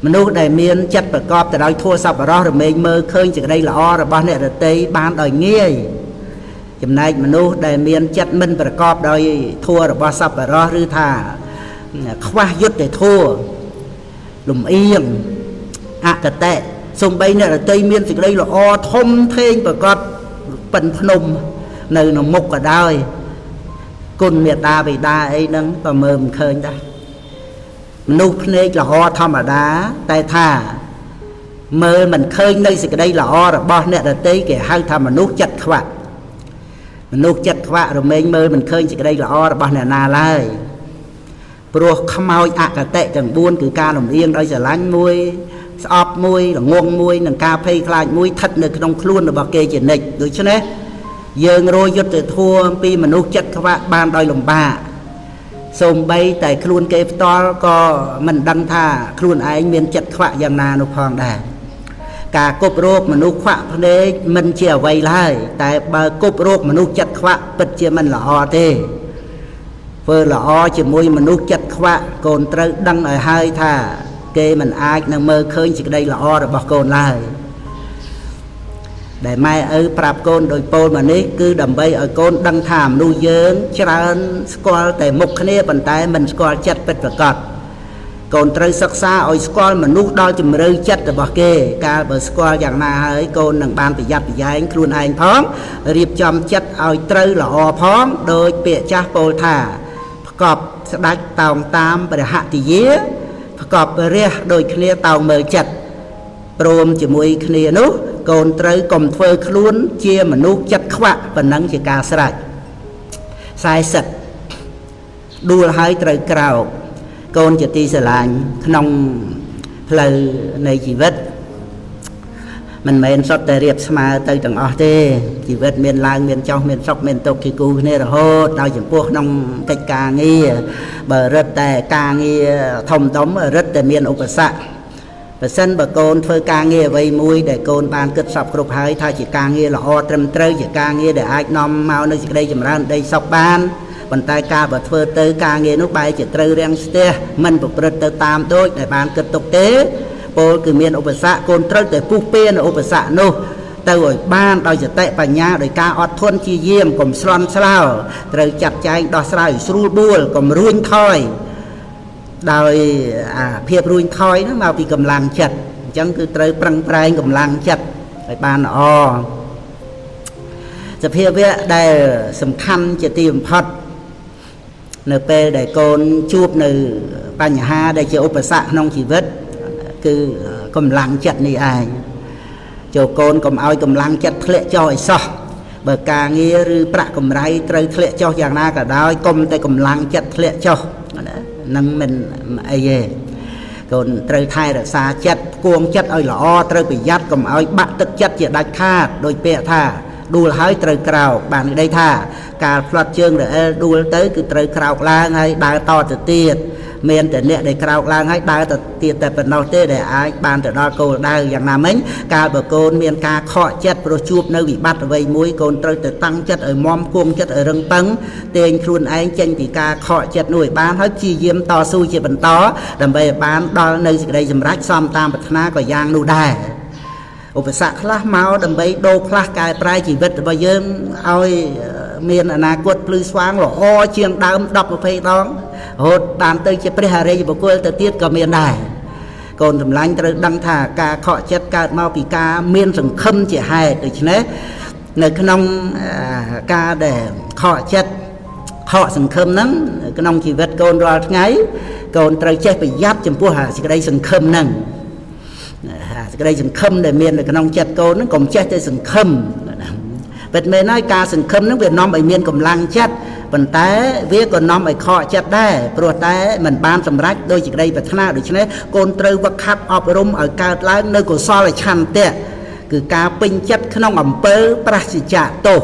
មនុស្សដែលមានចិត្តប្រកបទៅដោយធัวសប្បុរសរមែងមើលឃើញសេចក្តីល្អរបស់អ្នកដទៃបានដោយងាយចំណែកមនុស្សដែលមានចិត្តមិនប្រកបដោយធัวរបស់សប្បុរសឬថាខ្វះយុត្តិធម៌លំអៀងអកតេសំបីអ្នកដទៃមានសេចក្តីល្អធំធេងប្រកបប៉ិនភ្នំនៅក្នុងមុខក៏ដោយគុណមេត្តាបិតាអីហ្នឹងក៏មើលមិនឃើញដែរមនុស្សភ្នែកល្អធម្មតាតែថាមើលមិនឃើញនៅសេចក្តីល្អរបស់អ្នកដទៃគេហៅថាមនុស្សចិត្តខ្វាក់មនុស្សចិត្តខ្វាក់រមែងមើលមិនឃើញសេចក្តីល្អរបស់អ្នកណាឡើយព្រោះខ្មោចអកតេទាំង4គឺការលំអៀងដោយស្រឡាញ់មួយស្អប់មួយល្ងងមួយនិងការភ័យខ្លាចមួយស្ថិតនៅក្នុងខ្លួនរបស់គេជានិច្ចដូច្នេះយើងរយុទ្ធធម៌អំពីមនុស្សចិត្តខ្វាក់បានដោយលំបាកសូម្បីតែខ្លួនគេផ្ទាល់ក៏មិនដឹងថាខ្លួនឯងមានចិត្តខ្វាក់យ៉ាងណានោះផងដែរការគប់រោគមនុស្សខ្វាក់ភ្នែកមិនជាអ្វីឡើយតែបើគប់រោគមនុស្សចិត្តខ្វាក់ពិតជាមិនល្អទេធ្វើល្អជាមួយមនុស្សចិត្តខ្វាក់កូនត្រូវដឹងឲ្យហើយថាគេមិនអាចនឹងមើលឃើញសេចក្តីល្អរបស់កូនឡើយដែលម៉ែឪប្រាប់កូនដោយពោលមកនេះគឺដើម្បីឲ្យកូនដឹងថាមនុស្សយើងច្រើនស្គាល់តែមុខគ្នាប៉ុន្តែមិនស្គាល់ចិត្តពិតប្រាកដកូនត្រូវសិក្សាឲ្យស្គាល់មនុស្សដល់ជំរឿចិត្តរបស់គេកាលបើស្គាល់យ៉ាងណាហើយកូននឹងបានប្រយ័ត្នប្រយែងខ្លួនឯងផងរៀបចំចិត្តឲ្យត្រូវល្អផងដោយពាក្យចាស់ពោលថាប្រកបស្ដេចតោងតាមព្រះហតិយាប្រកបរះដោយគ្នាតោងមើលចិត្តព្រមជាមួយគ្នានោះកូនត្រូវកុំធ្វើខ្លួនជាមនុស្សចិត្តខ្វាក់ប៉ុណ្ណឹងជាការស្រេច40ដួលហើយត្រូវក្រោកកូនជាទីស្រឡាញ់ក្នុងផ្លូវនៃជីវិតមិនមែនសុទ្ធតែរៀបស្មើទៅទាំងអស់ទេជីវិតមានឡើងមានចុះមានសុខមានទុក្ខជាគូគ្នារហូតដល់ចំពោះក្នុងកិច្ចការងារបើរឹតតែការងារធំរឹតតែមានឧបសគ្គបើសិនបើកូនធ្វើការងារអ្វីមួយដែលកូនបានគិតសពគ្រប់ហើយថាជាការងារល្អត្រឹមត្រូវជាការងារដែលអាចនាំមកនូវសេចក្តីចម្រើនដីសុខបានប៉ុន្តែការបើធ្វើទៅការងារនោះបែរជាត្រូវរាំងស្ទះមិនប្រព្រឹត្តទៅតាមដូចដែលបានគិតទុកទេពលគឺមានឧបសគ្គកូនត្រូវតែពុះពៀនៅឧបសគ្គនោះទៅឲ្យបានដោយសតិបញ្ញាដោយការអត់ធន់ជាយាមកុំស្លន់ស្លោត្រូវចាត់ចែងដោះស្រាយស្រួលបួលកុំរួញថយដោយភាពរួញថយនោះមកពីកម្លាំងចិត្តអញ្ចឹងគឺត្រូវប្រឹងប្រែងកម្លាំងចិត្តឲ្យបានល្អសភាវៈដែលសំខាន់ជាទីបំផុតនៅពេលដែលកូនជួបនៅបញ្ហាដែលជាឧបសគ្គក្នុងជីវិតគឺកម្លាំងចិត្តនេះឯងចូលកូនកុំឲ្យកម្លាំងចិត្តធ្លាក់ចុះឲ្យសោះបើការងារឬប្រាក់កម្រៃត្រូវធ្លាក់ចុះយ៉ាងណាក៏ដោយកុំតែកម្លាំងចិត្តធ្លាក់ចុះនឹងមិនអីទេកូនត្រូវថែរក្សាចិត្តគួងចិត្តឲ្យល្អត្រូវប្រយ័ត្នកុំឲ្យបាក់ទឹកចិត្តជាដាច់ខាតដោយពាក្យថា đuôi hơi trời cào bạn đây tha cả phật chương để đuôi tới cứ trời cào lang hay đào to từ tiệt miền để nè để cào lang hay đào từ tiệt tại phần đầu tê để ai bàn từ đó cô đàoอย่างnào mấy cả bờ côn miền ca khọ chất pro chuột nơi bị bắt về mũi côn trời từ tăng chất ở mom cuông chất ở rừng tấn tiền khuôn anh tranh thì ca khọ chất nuôi bán hết chi diêm to xui chỉ bẩn to đầm về bán đo nơi đây dùm rách xóm tam bạch na có giang nu đàiอุปสรรคខ្លះមកដើម្បីដូរផ្លាស់កែប្រែជីវិតរបស់យើងឲ្យមានអនាគតភ្លឺស្វាងល្អជាងដើម10 20ដងរហូតបានទៅជាព្រះអរិយបុគ្គលទៅទៀតក៏មានដែរកូនសម្លាញ់ត្រូវដឹងថាការខកចិត្តកើតមកពីការមានសង្ឃឹមជាហេតុដូច្នេះនៅក្នុងការដែលខកចិត្តខកសង្ឃឹមហ្នឹងក្នុងជីវិតកូនរាល់ថ្ងៃកូនត្រូវចេះប្រយ័ត្នចំពោះសេចក្តីសង្ឃឹមហ្នឹងសេចក្តីសង្ឃឹមដែលមាននៅក្នុងចិត្តកូនហ្នឹងកុំចេះតែសង្ឃឹមពិតមែនហើយការសង្ឃឹមហ្នឹងវានាំឲ្យមានកម្លាំងចិត្តប៉ុន្តែវាក៏នាំឲ្យខកចិត្តដែរព្រោះតែมันបានសម្រេចដោយសេចក្តីប្រាថ្នាដូច្នេះកូនត្រូវវឹកហាត់អប់រំឲ្យកើតឡើងនៅកុសលឆន្ទៈគឺការពេញចិត្តក្នុងអំពើប្រសិជ្ជៈទោស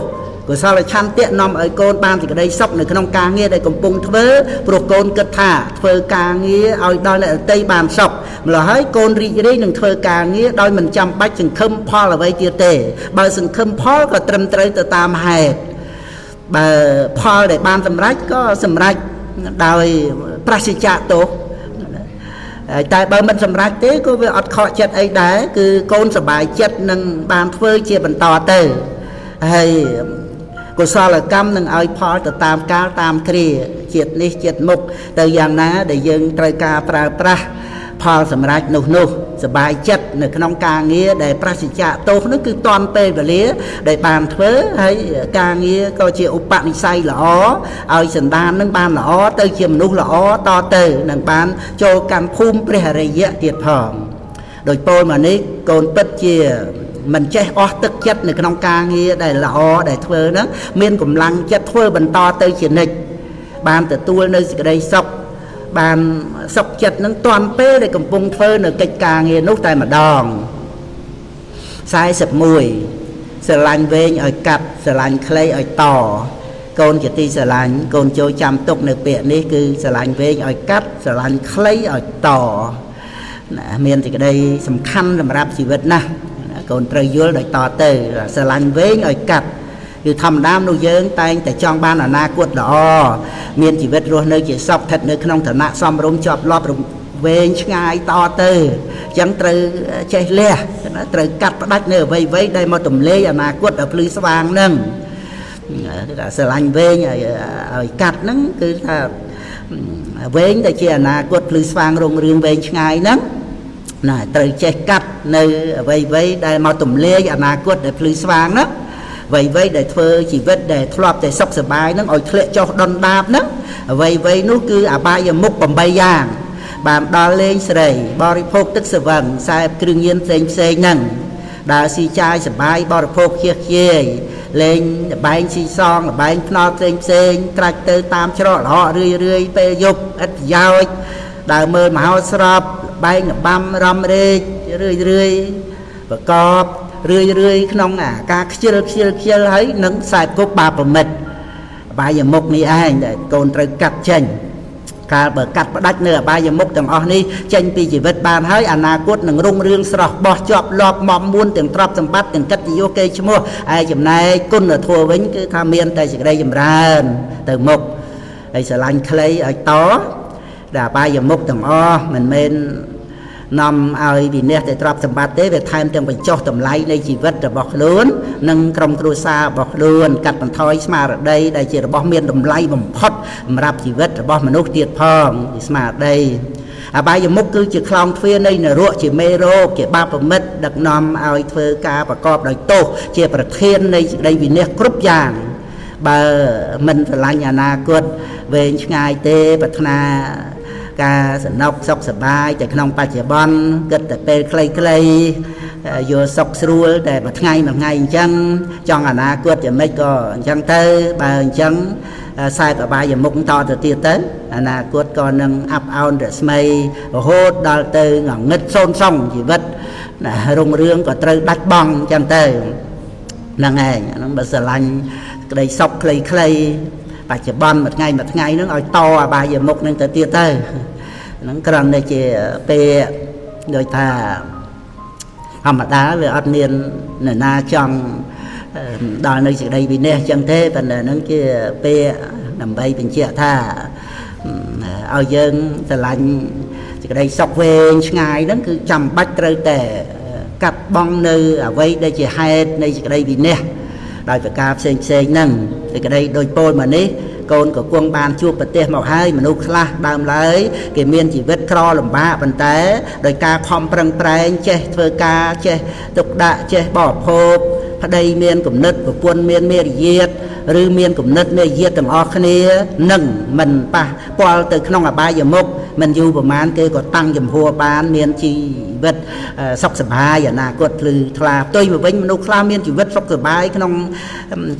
កុសលឆន្ទៈនាំឲ្យកូនបានសេចក្តីសុខនៅក្នុងការងារដែលកំពុងធ្វើព្រោះកូនគិតថាធ្វើការងារឲ្យដល់អ្នកដទៃបានសុខម្ល៉េះហើយកូនរីករាយនឹងធ្វើការងារដោយមិនចាំបាច់សង្ឃឹមផលអ្វីទៀតទេបើសង្ឃឹមផលក៏ត្រឹមត្រូវទៅតាមហេតុបើផលដែលបានសម្រេចក៏សម្រេចដោយប្រសិជ្ជៈទោសតែបើមិនសម្រេចទេក៏វាអត់ខកចិត្តអីដែរគឺកូនសប្បាយចិត្តនឹងបានធ្វើជាបន្តទៅហើយកុសលកម្មនឹងឲ្យផលទៅតាមកាលតាមគ្រាជាតិនេះជាតិមុខទៅយ៉ាងណាដែលយើងត្រូវការប្រើប្រាស់ផលសម្រាប់នោះសบายចិត្តនៅក្នុងការងារដែលប្រសិជ្ជៈទោសនោះគឺតាន់ពេលវេលាដែលបានធ្វើហើយការងារក៏ជាឧបនិស្ស័យល្អឲ្យសន្តាននឹងបានល្អទៅជាមនុស្សល្អតទៅនឹងបានចូលកម្មភូមិព្រះអរិយៈទៀតផងដោយពោលមកនេះកូនពិតជាមិនចេះអស់ទឹកចិត្តនៅក្នុងការងារដែលល្អដែលធ្វើហ្នឹងមានកម្លាំងចិត្តធ្វើបន្តទៅជានិច្ចបានទទួលនៅសេចក្តីសុខបានសុខចិត្តនឹងតាន់ពេលដែលកំពុងធ្វើនៅកិច្ចការងារនោះតែម្ដង41ស្រឡាញ់វែងឲ្យកាត់ស្រឡាញ់ខ្លីឲ្យតកូនជាទីស្រឡាញ់កូនចូលចាំទុកនៅពាក្យនេះគឺស្រឡាញ់វែងឲ្យកាត់ស្រឡាញ់ខ្លីឲ្យតមានសេចក្តីសំខាន់សម្រាប់ជីវិតណាស់កូនត្រូវយល់ដោយតទៅស្រឡាញ់វែងឲ្យកាត់គឺធម្មតាមនុស្សយើងតែងតែចង់បានអនាគតល្អមានជីវិតរស់នៅជាសុខស្ថិតនៅក្នុងឋានៈសមរម្យជាប់លាប់វែងឆ្ងាយតទៅអញ្ចឹងត្រូវចេះលះត្រូវកាត់ផ្ដាច់នៅអ្វីៗដែលមកទម្លាយអនាគតឲ្យភ្លឺស្វាងហ្នឹងគឺថាស្រឡាញ់វែងឲ្យកាត់ហ្នឹងគឺថាវែងដែលជាអនាគតភ្លឺស្វាងរុងរឿងវែងឆ្ងាយហ្នឹងណាត្រូវចេះកាត់នៅអ្វីៗដែលមកទម្លាយអនាគតដែលភ្លឺស្វាងហ្នឹងអ្វីៗដែលធ្វើជីវិតដែលធ្លាប់តែសុខសប្បាយហ្នឹងឲ្យធ្លាក់ចុះដុនដាបហ្នឹងអ្វីៗនោះគឺអបាយមុខ8យ៉ាងបានដល់លេងស្រីបរិភោគទឹកស្វឹងខ្សែគ្រឿងញៀនផ្សេងហ្នឹងដើរស៊ីចាយសប្បាយបរិភោគខៀសខ្ជាយលេងលបែងស៊ីសងលបែងភ្នល់ផ្សេងត្រាច់ទៅតាមច្រកលហករឿយពេលយប់ឥតប្រយោជន៍ដើរមើលមហោស្រពបែងលបាំរំរែករឿយប្រកបរឿយក្នុងការខ្ជិលហើយនឹងខ្សែគប់បាបមិត្តបាយមុខនេះឯងដែលកូនត្រូវកាត់ចេញកាលបើកាត់ផ្ដាច់នៅអបាយមុខទាំងអស់នេះចេញពីជីវិតបានហើយអនាគតនឹងរុងរឿងស្រស់បោះជាប់លាប់មមួនទាំងទ្រព្យសម្បត្តិទាំងកិត្តិយសកេរ្តិ៍ឈ្មោះឯចំណែកគុណធម៌វិញគឺថាមានតែសេចក្តីចម្រើនទៅមុខហើយស្រឡាញ់ខ្លីឲ្យតដែលអបាយមុខទាំងអស់មិនមែននាំឲ្យវិនិច្ឆ័យតែទ្រព្យសម្បត្តិទេវាថែមទាំងបញ្ចុះតម្លៃនៃជីវិតរបស់ខ្លួននិងក្រុមគ្រួសាររបស់ខ្លួនកាត់បន្ថយស្មារតីដែលជារបស់មានតម្លៃបំផុតសម្រាប់ជីវិតរបស់មនុស្សទៀតផងពីស្មារតីអបាយមុខគឺជាខ្លោងទ្វារនៃនរកជាមេរោគជាបាបមិត្តដឹកនាំឲ្យធ្វើការប្រកបដោយទោសជាប្រធាននៃសេចក្តីវិនិច្ឆ័យគ្រប់យ៉ាងបើមិនស្រឡាញ់អនាគតវែងឆ្ងាយទេប្រាថ្នាការសំណុកសុខសប្បាយតែក្នុងបច្ចុប្បន្នគិតតែពេលខ្លីៗយល់សុខស្រួលតែមួយថ្ងៃអញ្ចឹងចង់អនាគតយ៉ាងម៉េចក៏អញ្ចឹងទៅបើអញ្ចឹងខ្សែអបាយមុខតទៅទៀតទៅអនាគតក៏នឹងអាប់អោនរស្មីរហូតដល់ទៅងងឹតសូន្យសងជីវិតរុងរឿងក៏ត្រូវដាច់បង់អញ្ចឹងទៅ năng ngày nó bật sờ lạnh đây sọc clay bà chỉ bắn một ngày nó ở to bà giờ một nên tới tia tới nó cần để chỉ pe rồi thà mà đá về ăn miên na trong đòi nơi sự đây vì nè chẳng thế phần là nó kia pe nằm bay bên chia tha ao dân từ lạnh thì đây sọc về ngày đó cứ chầm bách rơi tè cặp bong nơi ở vây đây chỉ hai đây đây vì nè đòi phải cà xe nâng thì cái đây đôi bôi mà ní con của quân ban chua bật tiền màu hai mà nụ khla đam lấy cái miền chỉ vết cro làm ba bàn té đôi ca phong prang prang che thơ ca che tục đạ che bỏ hộp ở đây miền cũng nứt của quân miền diệt rư miền cũng nứt miền diệt tầm o khné nâng mình pa qua từ không là ba giờ mốc mình du của man kê có tăng dùm hùa bán miền chỉ vết sọc sập hai giờ nào cột lư thla tôi mà vinh nụ khla miền chỉ vết sọc sập hai không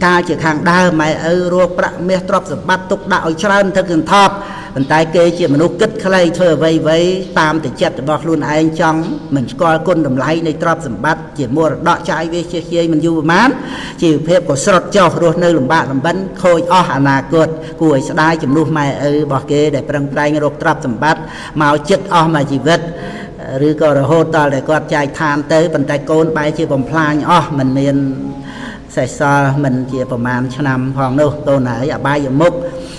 ca chỉ hàng đa mày ở ruột bạc miền trọc sập bắt tục đạo trơn thật gần thọp mình tay kê chỉ mình nụ kích khay thưa vây tam thì chết bọc luôn anh trong mình coi con đầm lấy này trọc sập bắt chỉ mua đọ trái về chia mình du mán chỉ phép của sọt cho rồi nơi làm bạn làm bánh khôi na cột cùi sẽ đai chùm nụ mày ở bọc kê để prang prang ruột trọc sập bắt màu chất mà chỉ vết rư có rồi hô to để con trai than tới bàn tay côn bay chỉ bồng plan mình miền sài so mình chỉประมาณ năm hoàng đâu tôi nói ở bay ở mốc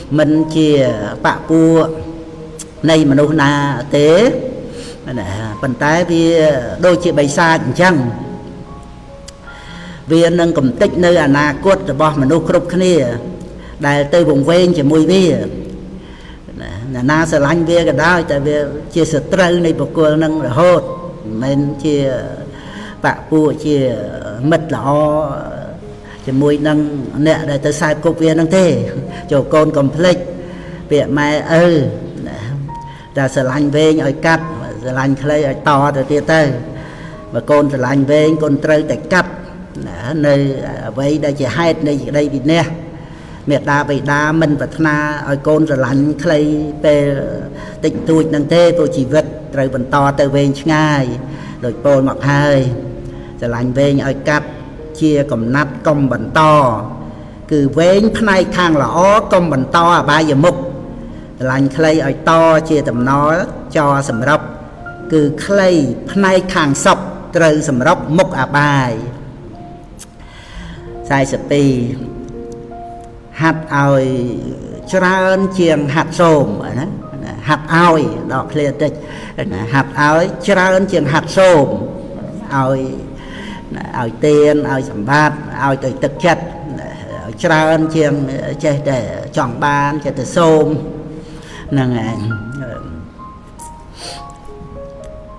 mình chỉ bạ pu này mà đâu na tế bàn tay vì đôi chị bày xa chăng vì nâng cầm tích nơi na cốt rồi bỏ mình đâu khóc kia đại tới vùng ven chỉ mùi bia na sẽ lanh về cái đó tại vì chia sẻ trâu này một cô nâng là hốt mình chia bạ pu chia mật lọ chỉ mùi nâng nè để tới sai cục viên nâng thế chỗ con complete việc mai ra sẽ lanh về ở cắt sẽ lanh clay ở to rồi tia tới và con sẽ lanh về con trâu tại cắt nơi vậy đây chỉ hai đây bị nè miệt đa bị đa mình vật na ở con rồi lạnh clay về tịnh tuổi năng thế tôi chỉ vật rồi vẫn to từ về ngay rồi tôi mặc hai rồi lạnh về ở cắt chia cầm nát công bẩn to cứ vén này khang là ó công bẩn to à ba giờ mục lạnh clay ở to chia tầm nó cho sầm róc cứ clay này khang sọc rồi sầm róc mục à bài sai sập pi hạt oi trơn chiềng hạt sôm hạt oi đọ clear tịch hạt oi trơn chiềng hạt sôm oi tiền oi sầm bát oi từ thực chất trơn chiềng che để chọn ban che từ sôm nè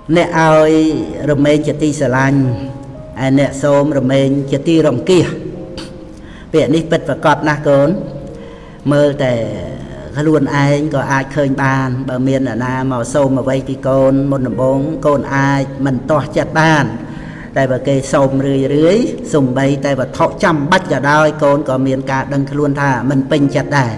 nè oi rồi men che ti sờ lanh nè sôm rồi men che ti rồng kia việc này bật và cọt na cốn mơ để luôn ai có ai khơi bàn bờ miền ở na màu sâu mà vây thì côn một nằm bốn côn ai mình to chặt bàn tại bờ cây sông rưới sùng bay tại bờ thọ trăm bắt cả đôi côn có miền cả đằng luôn thà mình pin chặt đài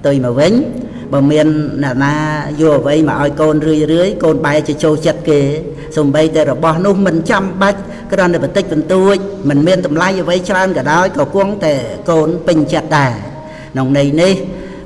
tôi mà vĩnh bờ miền là na vô vây mà ai côn rưới côn bay chỉ trâu chặt kề sùng bay tại rồi bỏ nung mình trăm bắt cái đó là vật tích phần tôi mình miền tầm lai với tràn cả đó có cuống để côn pin chặt đài nòng này nè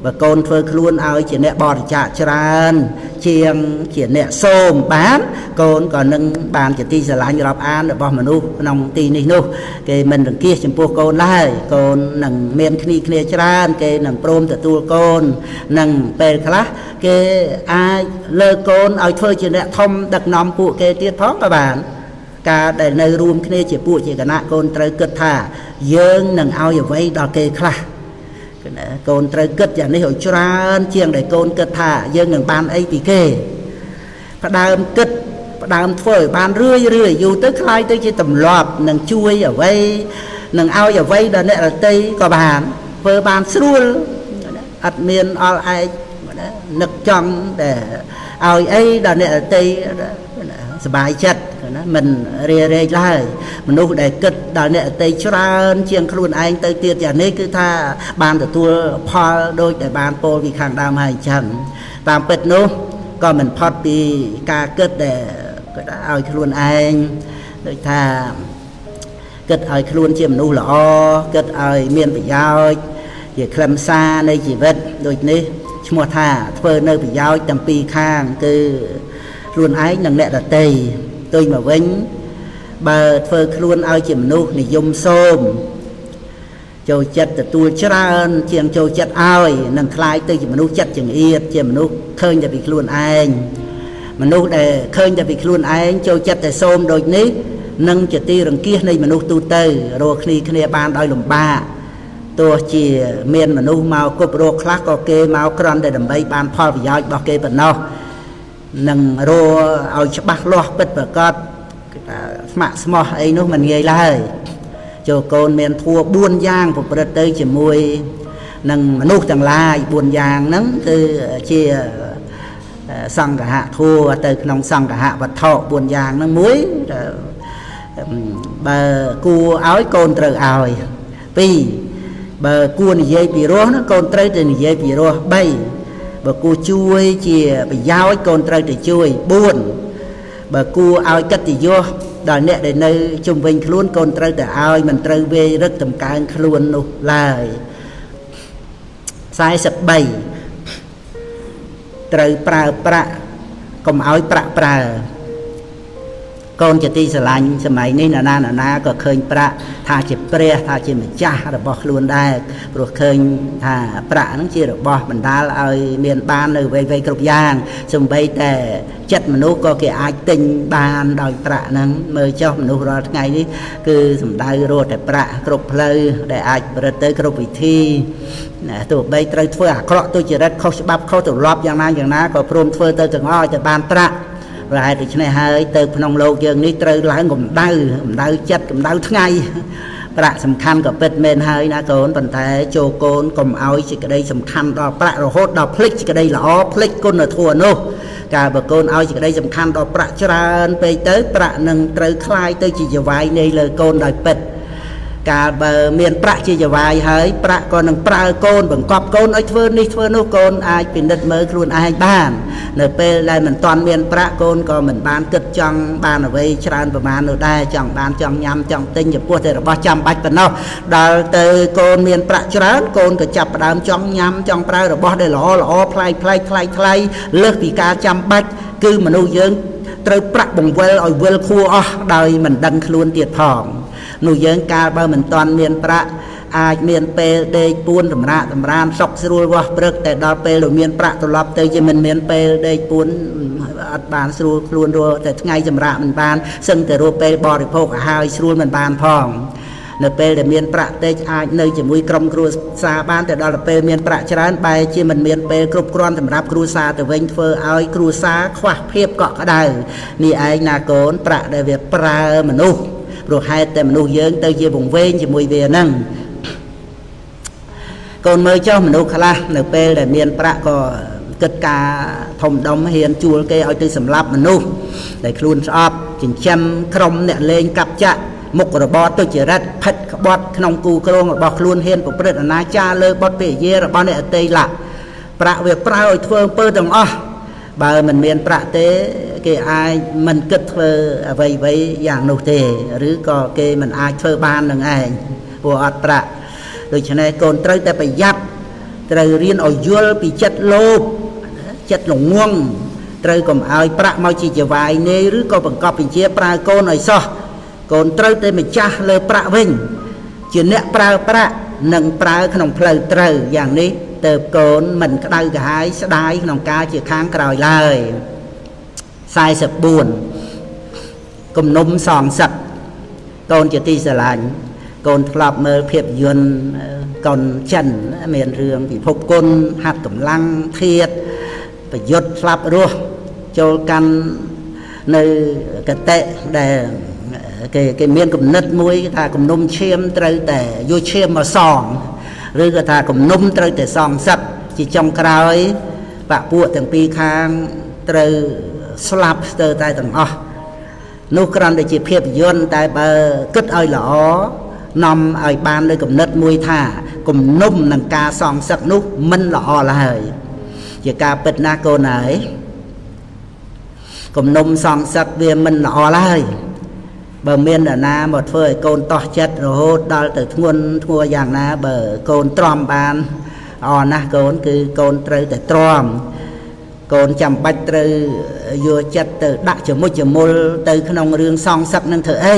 và côn phơi luôn ao chỉ nè bò chả tràn chiêng chỉ nè xôm bán côn còn nâng bàn chỉ ti giờ lại như lọc an để bỏ mà nu nòng ti này nu cái mình đằng kia chấm po côn lại côn nằng miền kia tràn cái nằng prom từ tu côn nằng bè khá cái ai lơ côn ao phơi chỉ nè thông đặc nòng phụ cái tiết thoáng các bạn cả để nơi room kia chỉ phụ chỉ cả nã côn trời cực thả dương nằng ao giờ vây đò kê khá côn trời cực giờ này hồi tràn chiêng để côn cực thả dương nằng ban ấy thì kê và đàm phơi ban rưỡi dù tới khai tới chỉ tầm loạt nằng chui ở vây nằng ao ở vây đó này là tây có bàn phơi ban xuôi ắt miền all ai nực trong để ao ấy đó này là tây bài chất mình rê lại mình nuôi để kịch đó nè tây tràn chiêng luôn anh tới tiệt giả này cứ tha bàn từ tua pha đôi để bàn po vì khang đam hay chẳng tam bệt nô còn mình phật vì ca kịch để ao luôn anh đôi tha គិតឲ្យខ្លួនជាមនុស្សល្អគិតឲ្យមានប្រយោជន៍ជាខ្លឹមសារនៃជីវិតដូចនេះឈ្មោះថាធ្វើនៅប្រយោជន៍ទាំងពីរខាងគឺខ្លួនឯងនិងអ្នកដទៃផ្ទុយមកវិញបើធ្វើខ្លួនឲ្យជាមនុស្សនិយមសូមចូលចិត្តទទួលច្រើនជាងចូលចិត្តឲ្យនឹងคล้ายទៅជាមនុស្សចិត្តចង្អៀតជាមនុស្សឃើញតែពីខ្លួនឯងមនុស្សដែលឃើញតែពីខ្លួនឯងចូលចិត្តតែសូមដូចនេះនឹងជាទីរង្គៀសនៃមនុស្សទូទៅរកគ្នាបានដោយលំបាកទោះជាមានមនុស្សមកគប់រកខ្លះក៏គេមកគ្រាន់តែដើម្បីបានផលប្រយោជន៍របស់គេប៉ុណ្ណោះនឹងរកឲ្យច្បាស់លាស់ពិតប្រាកដស្ម័គ្រស្មោះអីនោះមិនងាយឡើយចូលកូនមានធัว4យ៉ាងប្រព្រឹត្តទៅជាមួយនឹងមនុស្សទាំងឡាយ4យ៉ាងហ្នឹងគឺជាសង្ឃៈធัวទៅក្នុងសង្ឃៈវត្ថុ4យ៉ាងហ្នឹងមួយបើគួរឲ្យកូនត្រូវឲ្យ2បើគួរនិយាយពីរោះណាកូនត្រូវតែនិយាយពីរោះ3បើគួរជួយជាប្រយោជន៍កូនត្រូវតែជួយ4បើគួរឲ្យកិត្តិយសដល់អ្នកដែលនៅជុំវិញខ្លួនកូនត្រូវតែឲ្យមិនត្រូវវេរឹកតម្កើងខ្លួននោះឡើយ43ត្រូវប្រើប្រាក់កុំឲ្យប្រាក់ប្រើកូនជាទីស្រឡាញ់សម័យនេះណាណាក៏ឃើញប្រាក់ថាជាព្រះថាជាម្ចាស់របស់ខ្លួនដែរព្រោះឃើញថាប្រាក់ហ្នឹងជារបស់បណ្ដាលឲ្យមានបាននៅអ្វីៗគ្រប់យ៉ាងសូម្បីតែចិត្តមនុស្សក៏គេអាចទិញបានដោយប្រាក់ហ្នឹងមើលចុះមនុស្សរាល់ថ្ងៃនេះគឺសំដៅរត់តែប្រាក់គ្រប់ផ្លូវដែលអាចប្រព្រឹត្តទៅគ្រប់វិធីទោះបីត្រូវធ្វើអាក្រក់ទុច្ចរិតខុសច្បាប់ខុសទម្លាប់យ៉ាងណាក៏ព្រមធ្វើទៅទាំងអស់ឲ្យតែបានប្រាក់ប្រហែលដូច្នេះហើយទៅក្នុងโลกយើងនេះត្រូវឡើងកម្ដៅចិត្តកម្ដៅថ្ងៃប្រាក់សំខាន់ក៏ពិតមែនហើយណាកូនប៉ុន្តែចូលកូនកុំឲ្យសេចក្តីសំខាន់ដល់ប្រាក់រហូតដល់ភ្លេចសេចក្តីល្អភ្លេចគុណធម៌នោះកាលបើកូនឲ្យសេចក្តីសំខាន់ដល់ប្រាក់ច្រើនពេកទៅប្រាក់នឹងត្រូវคล้ายទៅជាចវាយនៃលើកូនដោយពិតកាលបើមានប្រាក់ជាចវាយហើយប្រាក់ក៏នឹងប្រើកូនបង្កប់កូនឲ្យធ្វើនេះធ្វើនោះកូនអាចពិនិត្យមើលខ្លួនឯងបាននៅពេលដែលមិនទាន់មានប្រាក់កូនក៏មិនបានគិតចង់បានអ្វីច្រើនប្រមាណនោះដែរចង់បានចង់ញ៉ាំចង់ទិញចំពោះតែរបស់ចាំបាច់ប៉ុណ្ណោះដល់ទៅកូនមានប្រាក់ច្រើនកូនក៏ចាប់ផ្ដើមចង់ញ៉ាំចង់ប្រើរបស់ដែលល្អប្លែកលើសពីការចាំបាច់គឺមនុស្សយើងត្រូវប្រាក់បង្វិលឲ្យវិលខួរអស់ដោយមិនដឹងខ្លួនទៀតផងនោះយើងកាលបើមិនទាន់មានប្រាក់អាចមានពេលដេកពួនសម្រានសុខស្រួលវាស់ព្រឹកតែដល់ពេលដែលមានប្រាក់ត្រឡប់ទៅជាមិនមានពេលដេកពួនអត់បានស្រួលខ្លួនរស់តែថ្ងៃសម្រាប់មិនបានសឹងតែរស់ពេលបរិភោគអាហារស្រួលមិនបានផងនៅពេលដែលមានប្រាក់តិចអាចនៅជាមួយក្រុមគ្រួសារបានតែដល់ពេលមានប្រាក់ច្រើនបែរជាមិនមានពេលគ្រប់គ្រាន់សម្រាប់គ្រួសារទៅវិញធ្វើឲ្យគ្រួសារខ្វះភាពកក់ក្ដៅនេះឯងណាកូនប្រាក់ដែលវាប្រើមនុស្សព្រោះហេតុតែមនុស្សយើងទៅជាវង្វេងជាមួយវាហ្នឹងកូនមើលចុះមនុស្សខ្លះនៅពេលដែលមានប្រាក់ក៏គិតការធំដុំហ៊ានជួលគេឲ្យទៅសម្លាប់មនុស្សដែលខ្លួនស្អប់ចិញ្ចឹមក្រុមអ្នកលេងកាប់ចាក់មុខរបរទុច្ចរិតផិតក្បត់ក្នុងគូក្រងរបស់ខ្លួនហ៊ានប្រព្រឹត្តអនាចារលើបុត្រភរិយារបស់អ្នកអតីលៈប្រាក់វាប្រើឲ្យធ្វើអំពើទាំងអស់បើមិនមានប្រាក់ទេគេអាចមិនគិតធ្វើអ្វីយ៉ាងនោះទេឬក៏គេមិនអាចធ្វើបាននឹងឯងព្រោះអត់ប្រាក់ដូច្នេះកូនត្រូវតែប្រយ័ត្នត្រូវរៀនឲ្យយល់ពីចិត្តលោភចិត្តល្ងង់ត្រូវកុំឲ្យប្រាក់មកជាចវាយនេឬក៏បង្កប់បញ្ជាប្រើកូនឲ្យសោះកូនត្រូវតែម្ចាស់លើប្រាក់វិញជាអ្នកប្រើប្រាក់និងប្រើក្នុងផ្លូវត្រូវយ៉ាងនេះទៅកូនមិនក្តៅក្រហាយស្ដាយក្នុងការជាខាងក្រោយឡើយ44គំនុំសងសឹកកូនជាទីស្រឡាញ់កូនធ្លាប់មើលភាពយន្តកូនចិនមានរឿងពិភពគុណហាត់កម្លាំងធាតុប្រយុទ្ធស្លាប់រស់ចូលកាន់នៅកតិដែលគេមានគំនិតមួយថាគំនុំឈាមត្រូវតែយកឈាមមកសងឬក៏ថាគំនុំត្រូវតែសងសឹកជាចុងក្រោយបពួកទាំងពីរខាងត្រូវស្លាប់ស្ទើរតែទាំងអស់នោះគ្រាន់តែជាភាពយន្តតែបើគិតឲ្យល្អនាំឲ្យបាននៅគំនិតមួយថាគំនុំនឹងការសងសឹកនោះមិនល្អឡើយជាការពិតណាស់កូនហើយគំនុំសងសឹកវាមិនល្អឡើយ បើមានអ្នកណាមកធ្វើឲ្យកូនតោះចិត្តរហូតដល់ទៅធ្ងន់ធ្ងរយ៉ាងណាបើកូនទ្រាំបានអរណាស់កូនគឺកូនត្រូវតែទ្រាំកូនចាំបាច់ត្រូវយកចិត្តទៅដាក់ជំមុលទៅក្នុងរឿងសងសឹកនឹងធ្វើអី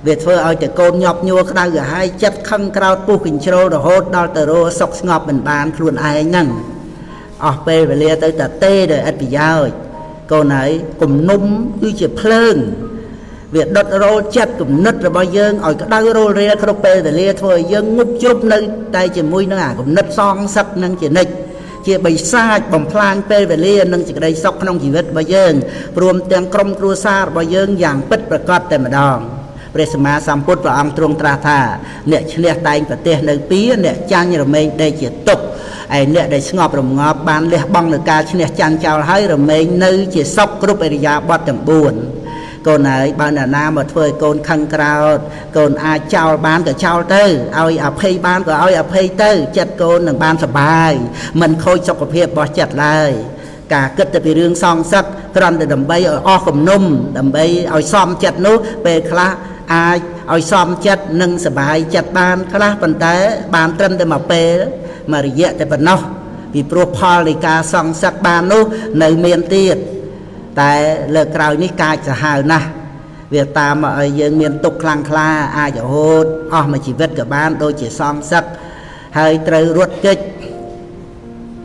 វាធ្វើឲ្យតែកូនញាប់ញ័រក្តៅក្រហាយចិត្តខឹងក្រោធពុះកញ្ជ្រោលរហូតដល់ទៅរស់សុខស្ងប់មិនបានខ្លួនឯងហ្នឹងអស់ពេលវេលាទៅតែទេដោយឥតប្រយោជន៍កូនហើយគំនុំគឺជាភ្លើងវាដុតរោលចិត្តគំនិតរបស់យើងឲ្យក្តៅរោលរាលគ្រប់ពេលវេលាធ្វើឲ្យយើងងប់ជ្រប់នៅតែជាមួយនឹងអាគំនិតសងសឹកនឹងជានិច្ចជាបិសាចបំផ្លាញពេលវេលានិងសេចក្តីសុខក្នុងជីវិតរបស់យើងព្រមទាំងក្រុមគ្រួសាររបស់យើងយ៉ាងពិតប្រាកដតែម្ដងព្រះសម្មាសម្ពុទ្ធព្រះអង្គទ្រង់ត្រាស់ថាអ្នកឈ្នះតែងប្រទេសនៅពីអ្នកចាញ់រមែងដេកជាទុក្ខឯអ្នកដែលស្ងប់រងាប់បានលះបង់នឹងការឈ្នះចាញ់ចោលហើយរមែងនៅជាសុខគ្រប់ឥរិយាបថទាំង4កូនហើយបើអ្នកណាមកធ្វើឲ្យកូនខឹងក្រោធកូនអាចចោលបានក៏ចោលទៅឲ្យអភ័យបានក៏ឲ្យអភ័យទៅចិត្តកូននឹងបានសុបាយមិនខូចសុខភាពរបស់ចិត្តឡើយការគិតទៅពីរឿងសងសឹកគ្រាន់តែដើម្បីឲ្យអស់គំនុំដើម្បីឲ្យសមចិត្តនោះពេលខ្លះអាចឲ្យសមចិត្តនិងសុបាយចិត្តបានខ្លះប៉ុន្តែបានត្រឹមតែមួយពេលមួយរយៈតែប៉ុណ្ណោះពីព្រោះផលនៃការសងសឹកបាននោះនៅមានទៀតតែលើកក្រោយនេះកាចសាហាវណាស់វាតាមមកឲ្យយើងមានទុក្ខខ្លាំងក្លាអាចរហូតអស់មួយជីវិតក៏បានដូចជាសងសឹកហើយត្រូវរត់គេច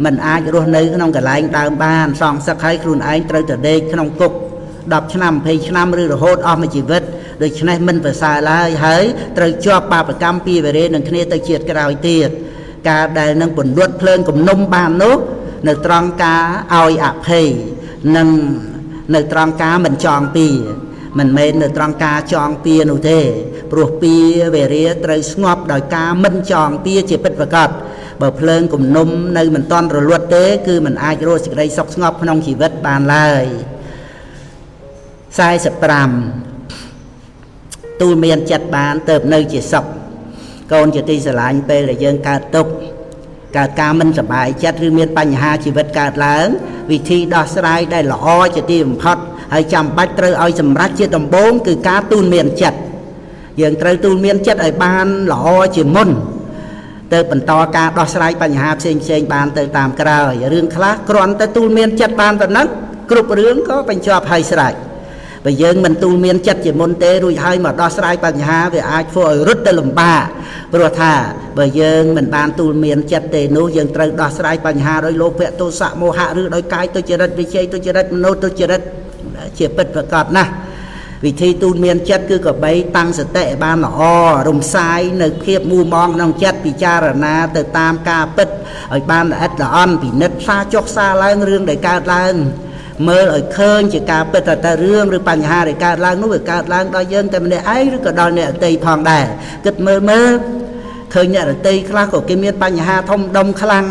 មិនអាចរស់នៅក្នុងកន្លែងដើមបានសងសឹកឲ្យខ្លួនឯងត្រូវទៅដេកក្នុងគុក10ឆ្នាំ20ឆ្នាំឬរហូតអស់មួយជីវិតដូច្នេះមិនប្រសើរឡើយហើយត្រូវជាប់បាបកម្មពីវេរេនឹងគ្នាទៅជាតិក្រោយទៀតការដែលនឹងពន្លត់ភ្លើងគំនុំបាននោះនៅត្រង់ការឲ្យអភ័យនិងនៅត្រង់ការមិនចងពៀមិនមែននៅត្រង់ការចងពៀនោះទេព្រោះពៀវេរាត្រូវស្ងប់ដោយការមិនចងពៀជាពិតប្រាកដបើភ្លើងគំនុំនៅមិនតាន់រលត់ទេគឺមិនអាចរកសេចក្តីសុខស្ងប់ក្នុងជីវិតបានឡើយ45ទូលមានចិត្តបានទៅនៅជាសុខកូនជាទីស្រឡាញ់ពេលដែលយើងកើតទុក្ខកើតការមិនសប្បាយចិត្តឬមានបញ្ហាជីវិតកើតឡើងវិធីដោះស្រាយដែលល្អជាទីបំផុតហើយចាំបាច់ត្រូវឲ្យសម្រេចជាដំបូងគឺការទូលមានចិត្តយើងត្រូវទូលមានចិត្តឲ្យបានល្អជាមុនទៅបន្តការដោះស្រាយបញ្ហាផ្សេងបានទៅតាមក្រោយរឿងខ្លះគ្រាន់តែទូលមានចិត្តបានប៉ុណ្ណឹងគ្រប់រឿងក៏បញ្ចប់ហើយស្រេចបើយើងមិនទូលមានចិត្តជាមុនទេរួចហើយមកដោះស្រាយបញ្ហាវាអាចធ្វើឲ្យរត់ទៅលំបាកព្រោះថាបើយើងមិនបានទូលមានចិត្តទេនោះយើងត្រូវដោះស្រាយបញ្ហាដោយលោភៈទោសៈមោហៈឬដោយកាយទុច្ចរិតវិជ័យទុច្ចរិតមនោទុច្ចរិតជាពិតប្រាកដណាស់វិធីទូលមានចិត្តគឺក៏បីតាំងសតិឲ្យបានល្អរំសាយនៅភាពមូមងក្នុងចិត្តពិចារណាទៅតាមការពិតឲ្យបានល្អិតល្អន់ពិនិត្យសារចុះសារឡើងរឿងដែលកើតឡើងមើលឲ្យឃើញជាការពិតតែរឿងឬបញ្ហាដែលកើតឡើងនោះវាកើតឡើងដល់យើងតែម្នាក់ឯងឬក៏ដល់អ្នកដទៃផងដែរគិតមើលឃើញអ្នកដទៃខ្លះក៏គេមានបញ្ហាធំដុំខ្លាំង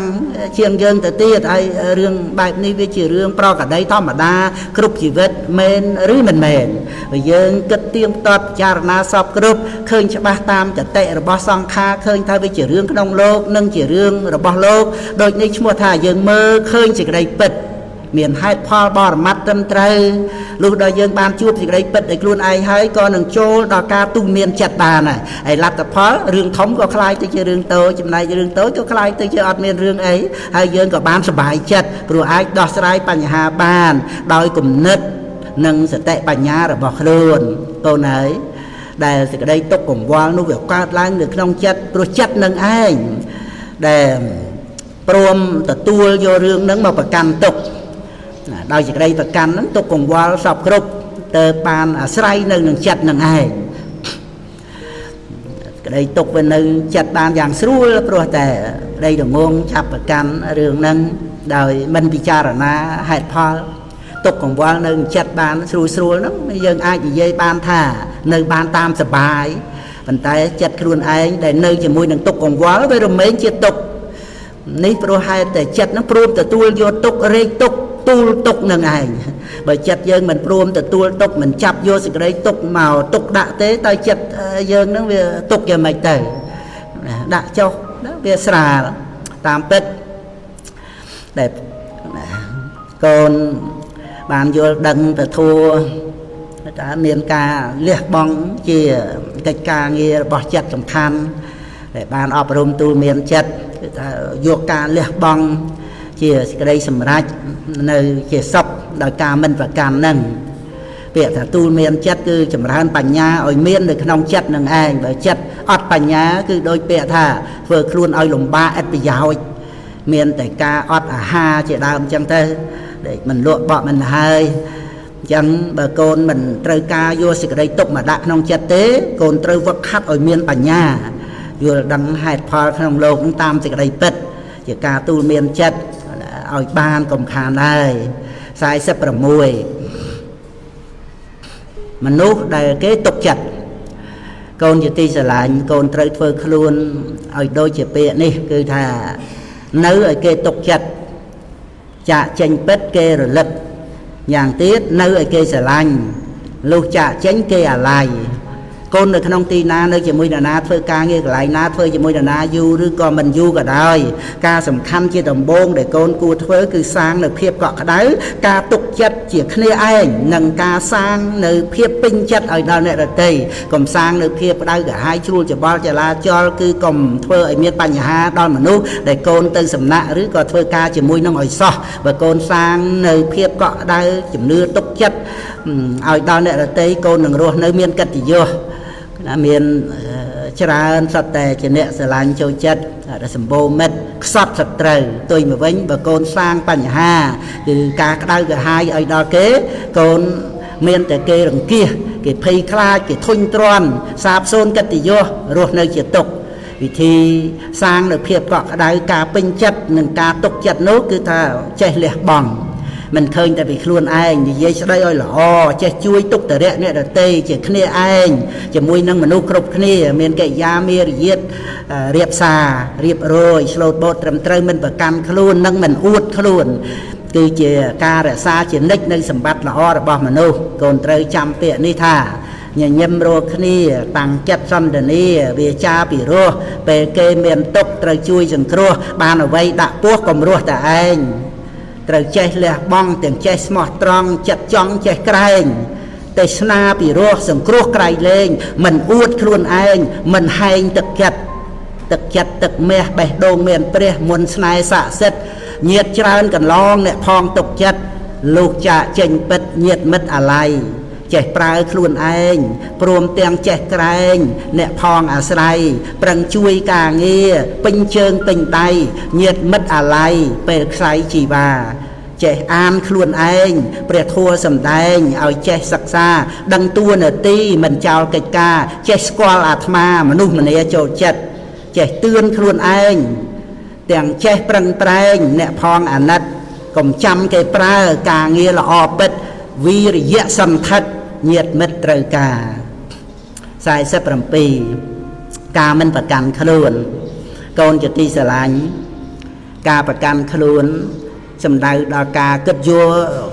ជាងយើងទៅទៀតហើយរឿងបែបនេះវាជារឿងប្រក្រតីធម្មតាគ្រប់ជីវិតមែនឬមិនមែនបើយើងគិតទៀងទាត់ពិចារណាសពគ្រប់ឃើញច្បាស់តាមចតិរបស់សង្ខារឃើញថាវាជារឿងក្នុងលោកនិងជារឿងរបស់លោកដូចនេះឈ្មោះថាយើងមើលឃើញសេចក្តីពិតមានហេតុផលបរមត្តត្រឹមត្រូវលុះដល់យើងបានជួបសេចក្តីពិតដោយខ្លួនឯងហើយក៏នឹងចូលដល់ការទូលមានចិត្តបានហើយលទ្ធផលរឿងធំក៏คล้ายទៅជារឿងតូចចំណែករឿងតូចក៏คล้ายទៅជាអត់មានរឿងអីហើយយើងក៏បានសុបាយចិត្តព្រោះអាចដោះស្រាយបញ្ហាបានដោយគំនិតនិងសតិបញ្ញារបស់ខ្លួនកូនហើយដែលសេចក្តីទុក្ខកង្វល់នោះវាកើតឡើងនៅក្នុងចិត្តព្រោះចិត្តនឹងឯងដែលព្រមទទួលយករឿងហ្នឹងមកប្រកាន់ទុក្ខដោយសេចក្តីប្រកាន់ហ្នឹងទុកកង្វល់សពគ្រប់ទៅបានអាស្រ័យនៅនឹងចិត្តនឹងឯងក្តីទុកវានៅចិត្តបានយ៉ាងស្រួលព្រោះតែក្តីរងងចាប់ប្រកាន់រឿងហ្នឹងដោយមិនពិចារណាហេតុផលទុកកង្វល់នៅចិត្តបានស្រួលហ្នឹងយើងអាចនិយាយបានថានៅបានតាមសុបាយប៉ុន្តែចិត្តខ្លួនឯងដែលនៅជាមួយនឹងទុកកង្វល់វារមែងជាទុកនេះព្រោះហេតុតែចិត្តហ្នឹងព្រមទទួលយកទុករែកទុកទូលទុកនឹងឯងបើចិត្តយើងមិនព្រមទទួលទុកមិនចាប់យកសេចក្តីទុកមកទុកដាក់ទេតែចិត្តយើងនឹងវាទុកយ៉ាងម៉េចទៅដាក់ចុះវាស្រាលតាមពិតដែលកូនបានយល់ដឹងទៅធัว តែមានការលះបង់ជាកិច្ចការងាររបស់ចិត្តសំខាន់ដែលបានអប់រំទូលមានចិត្តគឺថាយកការលះបង់ជាសេចក្តីសម្រេចនៅជាសុខដោយការមិនប្រកាន់នឹងពាក្យថាទូលមានចិត្តគឺចម្រើនបញ្ញាឲ្យមាននៅក្នុងចិត្តនឹងឯងបើចិត្តអត់បញ្ញាគឺដូចពាក្យថាធ្វើខ្លួនឲ្យលំបាកឥតប្រយោជន៍មានតែការអត់អាហារជាដើមអញ្ចឹងទៅដែលមិនលក់បក់មិនហើយអញ្ចឹងបើកូនមិនត្រូវការយកសេចក្តីទុកមកដាក់ក្នុងចិត្តទេកូនត្រូវវឹកហាត់ឲ្យមានបញ្ញាយល់ដឹងហេតុផលក្នុងโลกនឹងតាមសេចក្តីពិតជាការទូលមានចិត្តឲ្យបានកុំខានហើយ46មនុស្សដែលគេទុកចិត្តកូនជាទីស្រឡាញ់កូនត្រូវធ្វើខ្លួនឲ្យដូចជាពាក្យនេះគឺថានៅឲ្យគេទុកចិត្តចាក់ចេញពិតគេរលឹកយ៉ាងទៀតនៅឲ្យគេស្រឡាញ់លុះចាក់ចេញគេអាឡ័យកូននៅក្នុងទីណានៅជាមួយនរណាធ្វើការងារកន្លែងណាធ្វើជាមួយនរណាយូរឬក៏មិនយូរក៏ដោយការសំខាន់ជាដំបូងដែលកូនគួរធ្វើគឺសាងនៅភាពកក់ក្ដៅការទុកចិត្តជាគ្នាឯងនិងការសាងនៅភាពពេញចិត្តឲ្យដល់អ្នកដទៃកុំសាងនៅភាពក្ដៅក្រហាយជ្រួលច្បល់ចលាចលគឺកុំធ្វើឲ្យមានបញ្ហាដល់មនុស្សដែលកូនទៅសំណាក់ឬក៏ធ្វើការជាមួយនឹងឲ្យសោះបើកូនសាងនៅភាពកក់ក្ដៅជំនឿទុកចិត្តឲ្យដល់អ្នកដទៃកូននឹងរស់នៅមានកិត្តិយសមានច្រើនសត្វតែជាអ្នកស្រឡាញ់ចូលចិត្តសម្បូរមិត្តខ្សត់សត្រូវទុយមកវិញបើកូនសាងបញ្ហាគឺការក្តៅក្រហាយឲ្យដល់គេកូនមានតែគេរង្គៀសគេភ័យខ្លាចគេធុញទ្រាន់សាបសូន្យកិត្តិយសរស់នៅជាទុក្ខវិធីសាងនៅភាពកក់ក្តៅការពេញចិត្តនិងការទុកចិត្តនោះគឺថាចេះលះបង់មិនឃើញតែពីខ្លួនឯងនិយាយស្ដីឲ្យល្អចេះជួយទុក្ខតរៈអ្នកដទៃជាគ្នាឯងជាមួយនឹងមនុស្សគ្រប់គ្នាមានកិរិយាមារយាទរៀបសាររៀបរយឆ្លូតបូតត្រឹមត្រូវមិនប្រកាន់ខ្លួននិងមិនអួតខ្លួនគឺជាការរក្សាជានិច្ចនៅសម្បត្តិល្អរបស់មនុស្សកូនត្រូវចាំពាក្យនេះថាញញឹមរកគ្នាតាំងចិត្តសន្តានាវាចាពិរោះពេលគេមានទុក្ខត្រូវជួយសង្គ្រោះបានអ្វីដាក់ពោះកុំរស់តែឯងត្រូវចេះលះបង់ទាំងចេះស្មោះត្រង់ចិត្តចង់ចេះក្រែងទេសនាពិរោះសង្គ្រោះក្រៃលែងមិនអួតខ្លួនឯងមិនហែងទឹកចិត្តទឹកមាសបេះដូងមានព្រះមុនស្នេហ៍ស័ក្តិសិទ្ធញាតច្រើនកន្លងអ្នកផងទុកចិត្តលុះចាកចេញពិតញាតមិត្តអាឡ័យចេះប្រើខ្លួនឯងព្រមទាំងចេះក្រែងអ្នកផងអាស្រ័យប្រឹងជួយការងារពេញជើងពេញដៃញាតមិត្តអាឡ័យពេលខ្សែជីវ៉ាចេះអានខ្លួនឯងព្រះធម៌សម្ដែងឲ្យចេះសិក្សាដឹងតួនាទីមិនចោលកិច្ចការចេះស្គាល់អាត្មាមនុស្សម្នាចូលចិត្តចេះទឿនខ្លួនឯងទាំងចេះប្រឹងប្រែងអ្នកផងអាណិតកុំចាំគេប្រើការងារល្អពិតវីរិយៈសន្ធិដ្ឋញាតមិត្តត្រូវការ47ការមិនប្រកាន់ខ្លួនកូនជាទីស្រឡាញ់ការប្រកាន់ខ្លួនសំដៅដល់ការគិតយក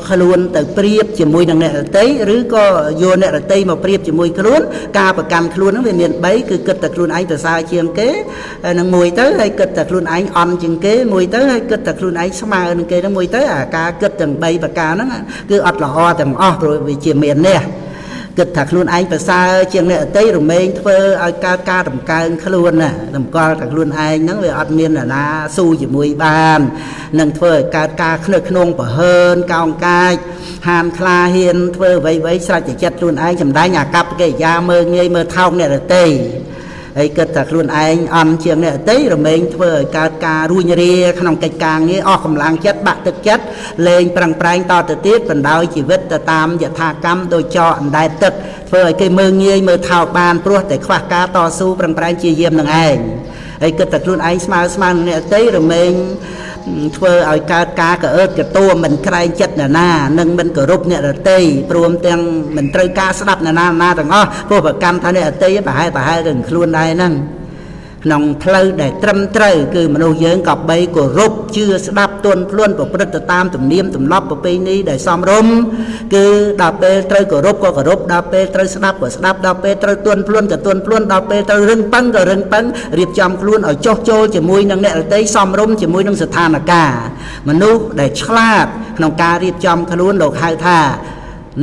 ខ្លួនទៅប្រៀបជាមួយនឹងអ្នកដទៃឬក៏យកអ្នកដទៃមកប្រៀបជាមួយខ្លួនការប្រកាន់ខ្លួនហ្នឹងវាមាន3គឺគិតតែខ្លួនឯងប្រសើរជាងគេនឹងមួយទៅហើយគិតតែខ្លួនឯងអន់ជាងគេមួយទៅហើយគិតតែខ្លួនឯងស្មើនឹងគេនឹងមួយទៅអាការគិតទាំង3ប្រការហ្នឹងគឺអត់ល្អទាំងអស់ព្រោះវាជាមាននេះគិតថាខ្លួនឯងប្រសើរជាងអ្នកដទៃរមែងធ្វើឲ្យកើតការតម្កើងខ្លួនណាតម្កល់តែខ្លួនឯងហ្នឹងវាអត់មាននរណាស៊ូជាមួយបាននឹងធ្វើឲ្យកើតការខ្នើខ្នងប្រហើនកោងកាចហាមខ្លាហ៊ានធ្វើអ្វីៗស្រេចតែចិត្តខ្លួនឯងសម្ដែងអាកប្បកិរិយាមើលងាយមើលថោកអ្នកដទៃហើយគិតថាខ្លួនឯងអន់ជាងអ្នកដទៃរមែងធ្វើឲ្យកើតការរួញរាក្នុងកិច្ចការងារអស់កម្លាំងចិត្តបាក់ទឹកចិត្តលេងប្រឹងប្រែងតទៅទៀតបណ្ដោយជីវិតទៅតាមយថាកម្មដោយចោអណ្ដែតទឹកធ្វើឲ្យគេមើលងាយមើលថោកបានព្រោះតែខ្វះការតស៊ូប្រឹងប្រែងជាយាមនឹងឯងហើយគិតថាខ្លួនឯងស្មើនឹងអ្នកដទៃរមែងធ្វើឲ្យកើតការក្អើតកតួមិនក្រែងចិត្តអ្នកណានិងមិនគោរពអ្នកដទៃព្រមទាំងមិនត្រូវការស្ដាប់អ្នកណាទាំងអស់ព្រោះប្រកាន់ថាអ្នកដទៃប្រហែលទៅខ្លួនដែរហ្នឹងក្នុងផ្លូវដែលត្រឹមត្រូវគឺមនុស្សយើងក៏បីគោរពជឿស្ដាប់ទន់ភ្លន់ប្រព្រឹត្តទៅតាមទំនៀមទម្លាប់ប្រពៃណីដែលសមរម្យគឺដល់ពេលត្រូវគោរពក៏គោរពដល់ពេលត្រូវស្ដាប់ក៏ស្ដាប់ដល់ពេលត្រូវទន់ភ្លន់ក៏ទន់ភ្លន់ដល់ពេលត្រូវរឹងប៉ឹងក៏រឹងប៉ឹងរៀបចំខ្លួនឲ្យចុះចូលជាមួយនឹងអ្នកដទៃសមរម្យជាមួយនឹងស្ថានភាពមនុស្សដែលឆ្លាតក្នុងការរៀបចំខ្លួនលោកហៅថា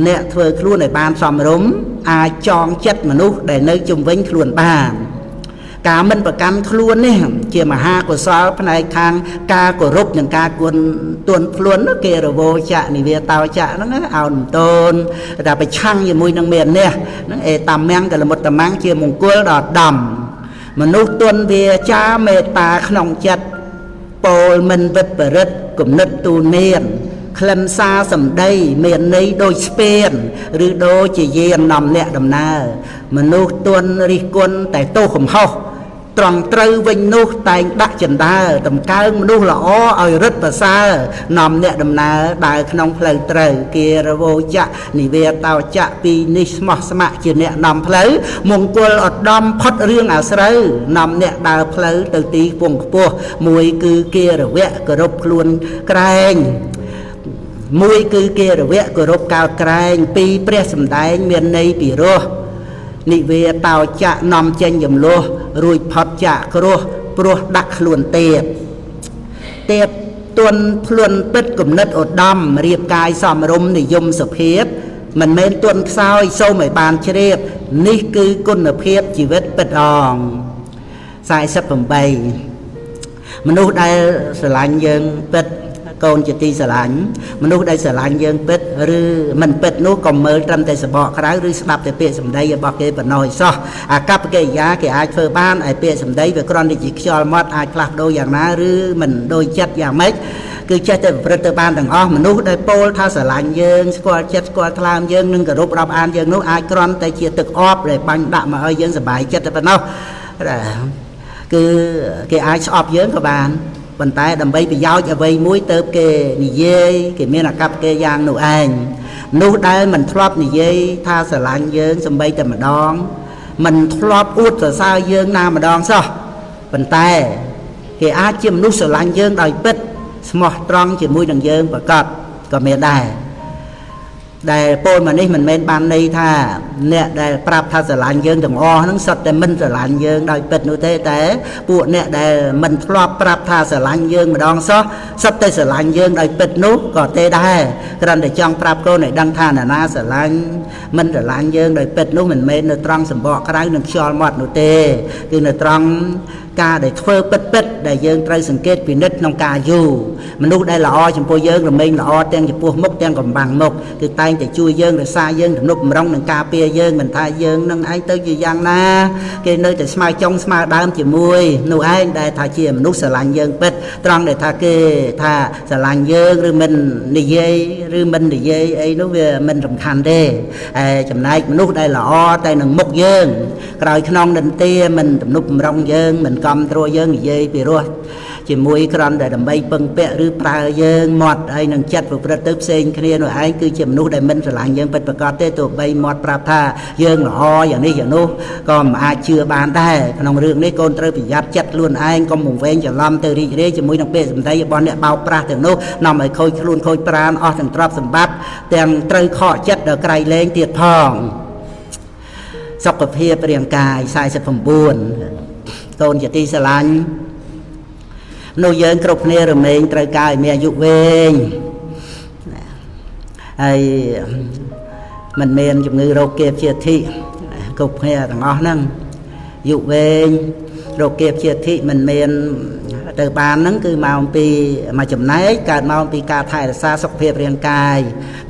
អ្នកធ្វើខ្លួនឲ្យបានសមរម្យអាចចងចិត្តមនុស្សដែលនៅជុំវិញខ្លួនបានការមិនប្រកាន់ខ្លួននេះជាមហាកុសលផ្នែកខាងការគោរពនិងការគួនទួនខ្លួនគេរវោចៈនិវេតោចៈហ្នឹងអោនតូនតែប្រឆាំងជាមួយនឹងមាននេះហ្នឹងអេតាមាំងកលមុតតមាំងជាមង្គលដល់ដំមនុស្សទុនវាចាមេត្តាក្នុងចិត្តពោលមិនវិតបរិទ្ធគំនិតទូនមានក្លិនសារសម្ដីមានន័យដូចស្ពានឬដូចជាយាននាំអ្នកដំណើរមនុស្សទុនរិះគន់តែទោសកំហុសត្រង់ត្រូវវិញនោះតែងដាក់ចណ្ដើតម្កើងមនុស្សល្អឲ្យរឹតប្រសើរនាំអ្នកដំណើរដើរក្នុងផ្លូវត្រូវគារវោចៈនិវេតោចៈពីនេះស្មោះស្ម័គ្រជាអ្នកនាំផ្លូវមង្គលឧត្តមផុតរឿងអាស្រូវនាំអ្នកដើរផ្លូវទៅទីខ្ពង់ខ្ពស់មួយគឺគារវៈគោរពខ្លួនក្រែងមួយគឺគារវៈគោរពកោតក្រែងពីរព្រះសម្ដែងមានន័យពីរោះនិវេតោចៈនាំចេញចំលោះរួចផុតចាក់គ្រោះព្រោះដាក់ខ្លួនទៀតទុនភ្លុនពិតគំនិតឧត្តមរៀបកាយសមរម្យនិយមសុភាពមិនមែនទុនខ្សោយសូមឲ្យបានជ្រាបនេះគឺគុណភាពជីវិតពិតអង48មនុស្សដែលស្រឡាញ់យើងពិតកូនជាទីស្រឡាញ់មនុស្សដែលស្រឡាញ់យើងពិតឬមិនពិតនោះក៏មើលត្រឹមតែសបកក្រៅឬស្ដាប់តែពាក្យសម្ដីរបស់គេប៉ុណ្ណោះឯសោះអាកប្បកិរិយាគេអាចធ្វើបានឲ្យពាក្យសម្ដីវាគ្រាន់តែជាខ្យល់មាត់អាចផ្លាស់ប្ដូរយ៉ាងណាឬមិនដូចចិត្តយ៉ាងម៉េចគឺចេះតែប្រព្រឹត្តទៅបានទាំងអស់មនុស្សដែលពោលថាស្រឡាញ់យើងស្គាល់ចិត្តស្គាល់ថ្លើមយើងនិងគោរពរាប់អានយើងនោះអាចគ្រាន់តែជាទឹកអប់ដែលបាញ់ដាក់មកឲ្យយើងសប្បាយចិត្តតែប៉ុណ្ណោះគឺគេអាចស្អប់យើងក៏បានប៉ុន្តែដើម្បីប្រយោជន៍អ្វីមួយទៅគេនិយាយគេមានអាកប្បកិរិយាយ៉ាងនោះឯងនោះដែលមិនធ្លាប់និយាយថាស្រឡាញ់យើងសម្បីតែម្ដងមិនធ្លាប់អួតសរសើរយើងណាម្ដងសោះប៉ុន្តែគេអាចជាមនុស្សស្រឡាញ់យើងដោយពិតស្មោះត្រង់ជាមួយនឹងយើងប្រកបក៏មានដែរដែលពោលមកនេះមិនមែនបានន័យថាអ្នកដែលប្រាប់ថាស្រឡាញ់យើងទាំងអស់ហ្នឹងសុទ្ធតែមិនស្រឡាញ់យើងដោយពិតនោះទេតែពួកអ្នកដែលមិនធ្លាប់ប្រាប់ថាស្រឡាញ់យើងម្ដងសោះសុទ្ធតែស្រឡាញ់យើងដោយពិតនោះក៏ទេដែរគ្រាន់តែចង់ប្រាប់កូនឲ្យដឹងថាណានាស្រឡាញ់មិនស្រឡាញ់យើងដោយពិតនោះមិនមែននៅត្រង់សម្បកក្រៅនិងខ្យល់មាត់នោះទេគឺនៅត្រង់ការដែលធ្វើពិតដែលយើងត្រូវសង្កេតពិនិត្យក្នុងការយូរមនុស្សដែលល្អចំពោះយើងរមែងល្អទាំងចំពោះមុខទាំងកំបាំងមុខគឺតែងតែជួយយើងរក្សាយើងទំនុកបំរុងនឹងការពារយើងមិនថាយើងនឹងឯងទៅជាយ៉ាងណាគេនៅតែស្មើចុងស្មើដើមជាមួយនោះឯងដែលថាជាមនុស្សស្រឡាញ់យើងពិតត្រង់ដែលថាគេថាស្រឡាញ់យើងឬមិននិយាយឬមិននិយាយអីនោះវាមិនសំខាន់ទេចំណែកមនុស្សដែលល្អតែនឹងមុខយើងក្រោយខ្នងនិន្ទាមិនទំនុកបំរុងយើងមិនកំត្រួតយើងនិយាយពីរោះជាមួយក្រំតែដើម្បីពឹងពាក់ឬប្រើយើងមាត់ហើយនឹងចិត្តប្រព្រឹត្តទៅផ្សេងគ្នានោះឯងគឺជាមនុស្សដែលមិនស្រឡាញ់យើងពិតប្រាកដទេទោះបីមាត់ប្រាប់ថាយើងល្អយ៉ាងនេះយ៉ាងនោះក៏មិនអាចជឿបានដែរក្នុងរឿងនេះកូនត្រូវប្រយ័ត្នចិត្តខ្លួនឯងកុំវង្វេងច្រឡំទៅរីករាយជាមួយនឹងពាក្យសម្ដីរបស់អ្នកបោកប្រាស់ទាំងនោះនាំឲ្យខូចខ្លួនខូចប្រាណអស់ទាំងទ្រព្យសម្បត្តិទាំងត្រូវខកចិត្តដល់ក្រៃលែងទៀតផងសុខភាពរាងកាយ49កូនជាទីស្រឡាញ់នោះយើងគ្រប់គ្នារមែងត្រូវការឲ្យមានអាយុវែងហើយមិនមានជំងឺរោគគាបជាធិគ្រប់គ្នាទាំងអស់ហ្នឹងអាយុវែងរោគគាបជាធិមិនមានទៅបានហ្នឹងគឺមកពីមួយចំណែកកើតមកពីការថែរក្សាសុខភាពរាងកាយ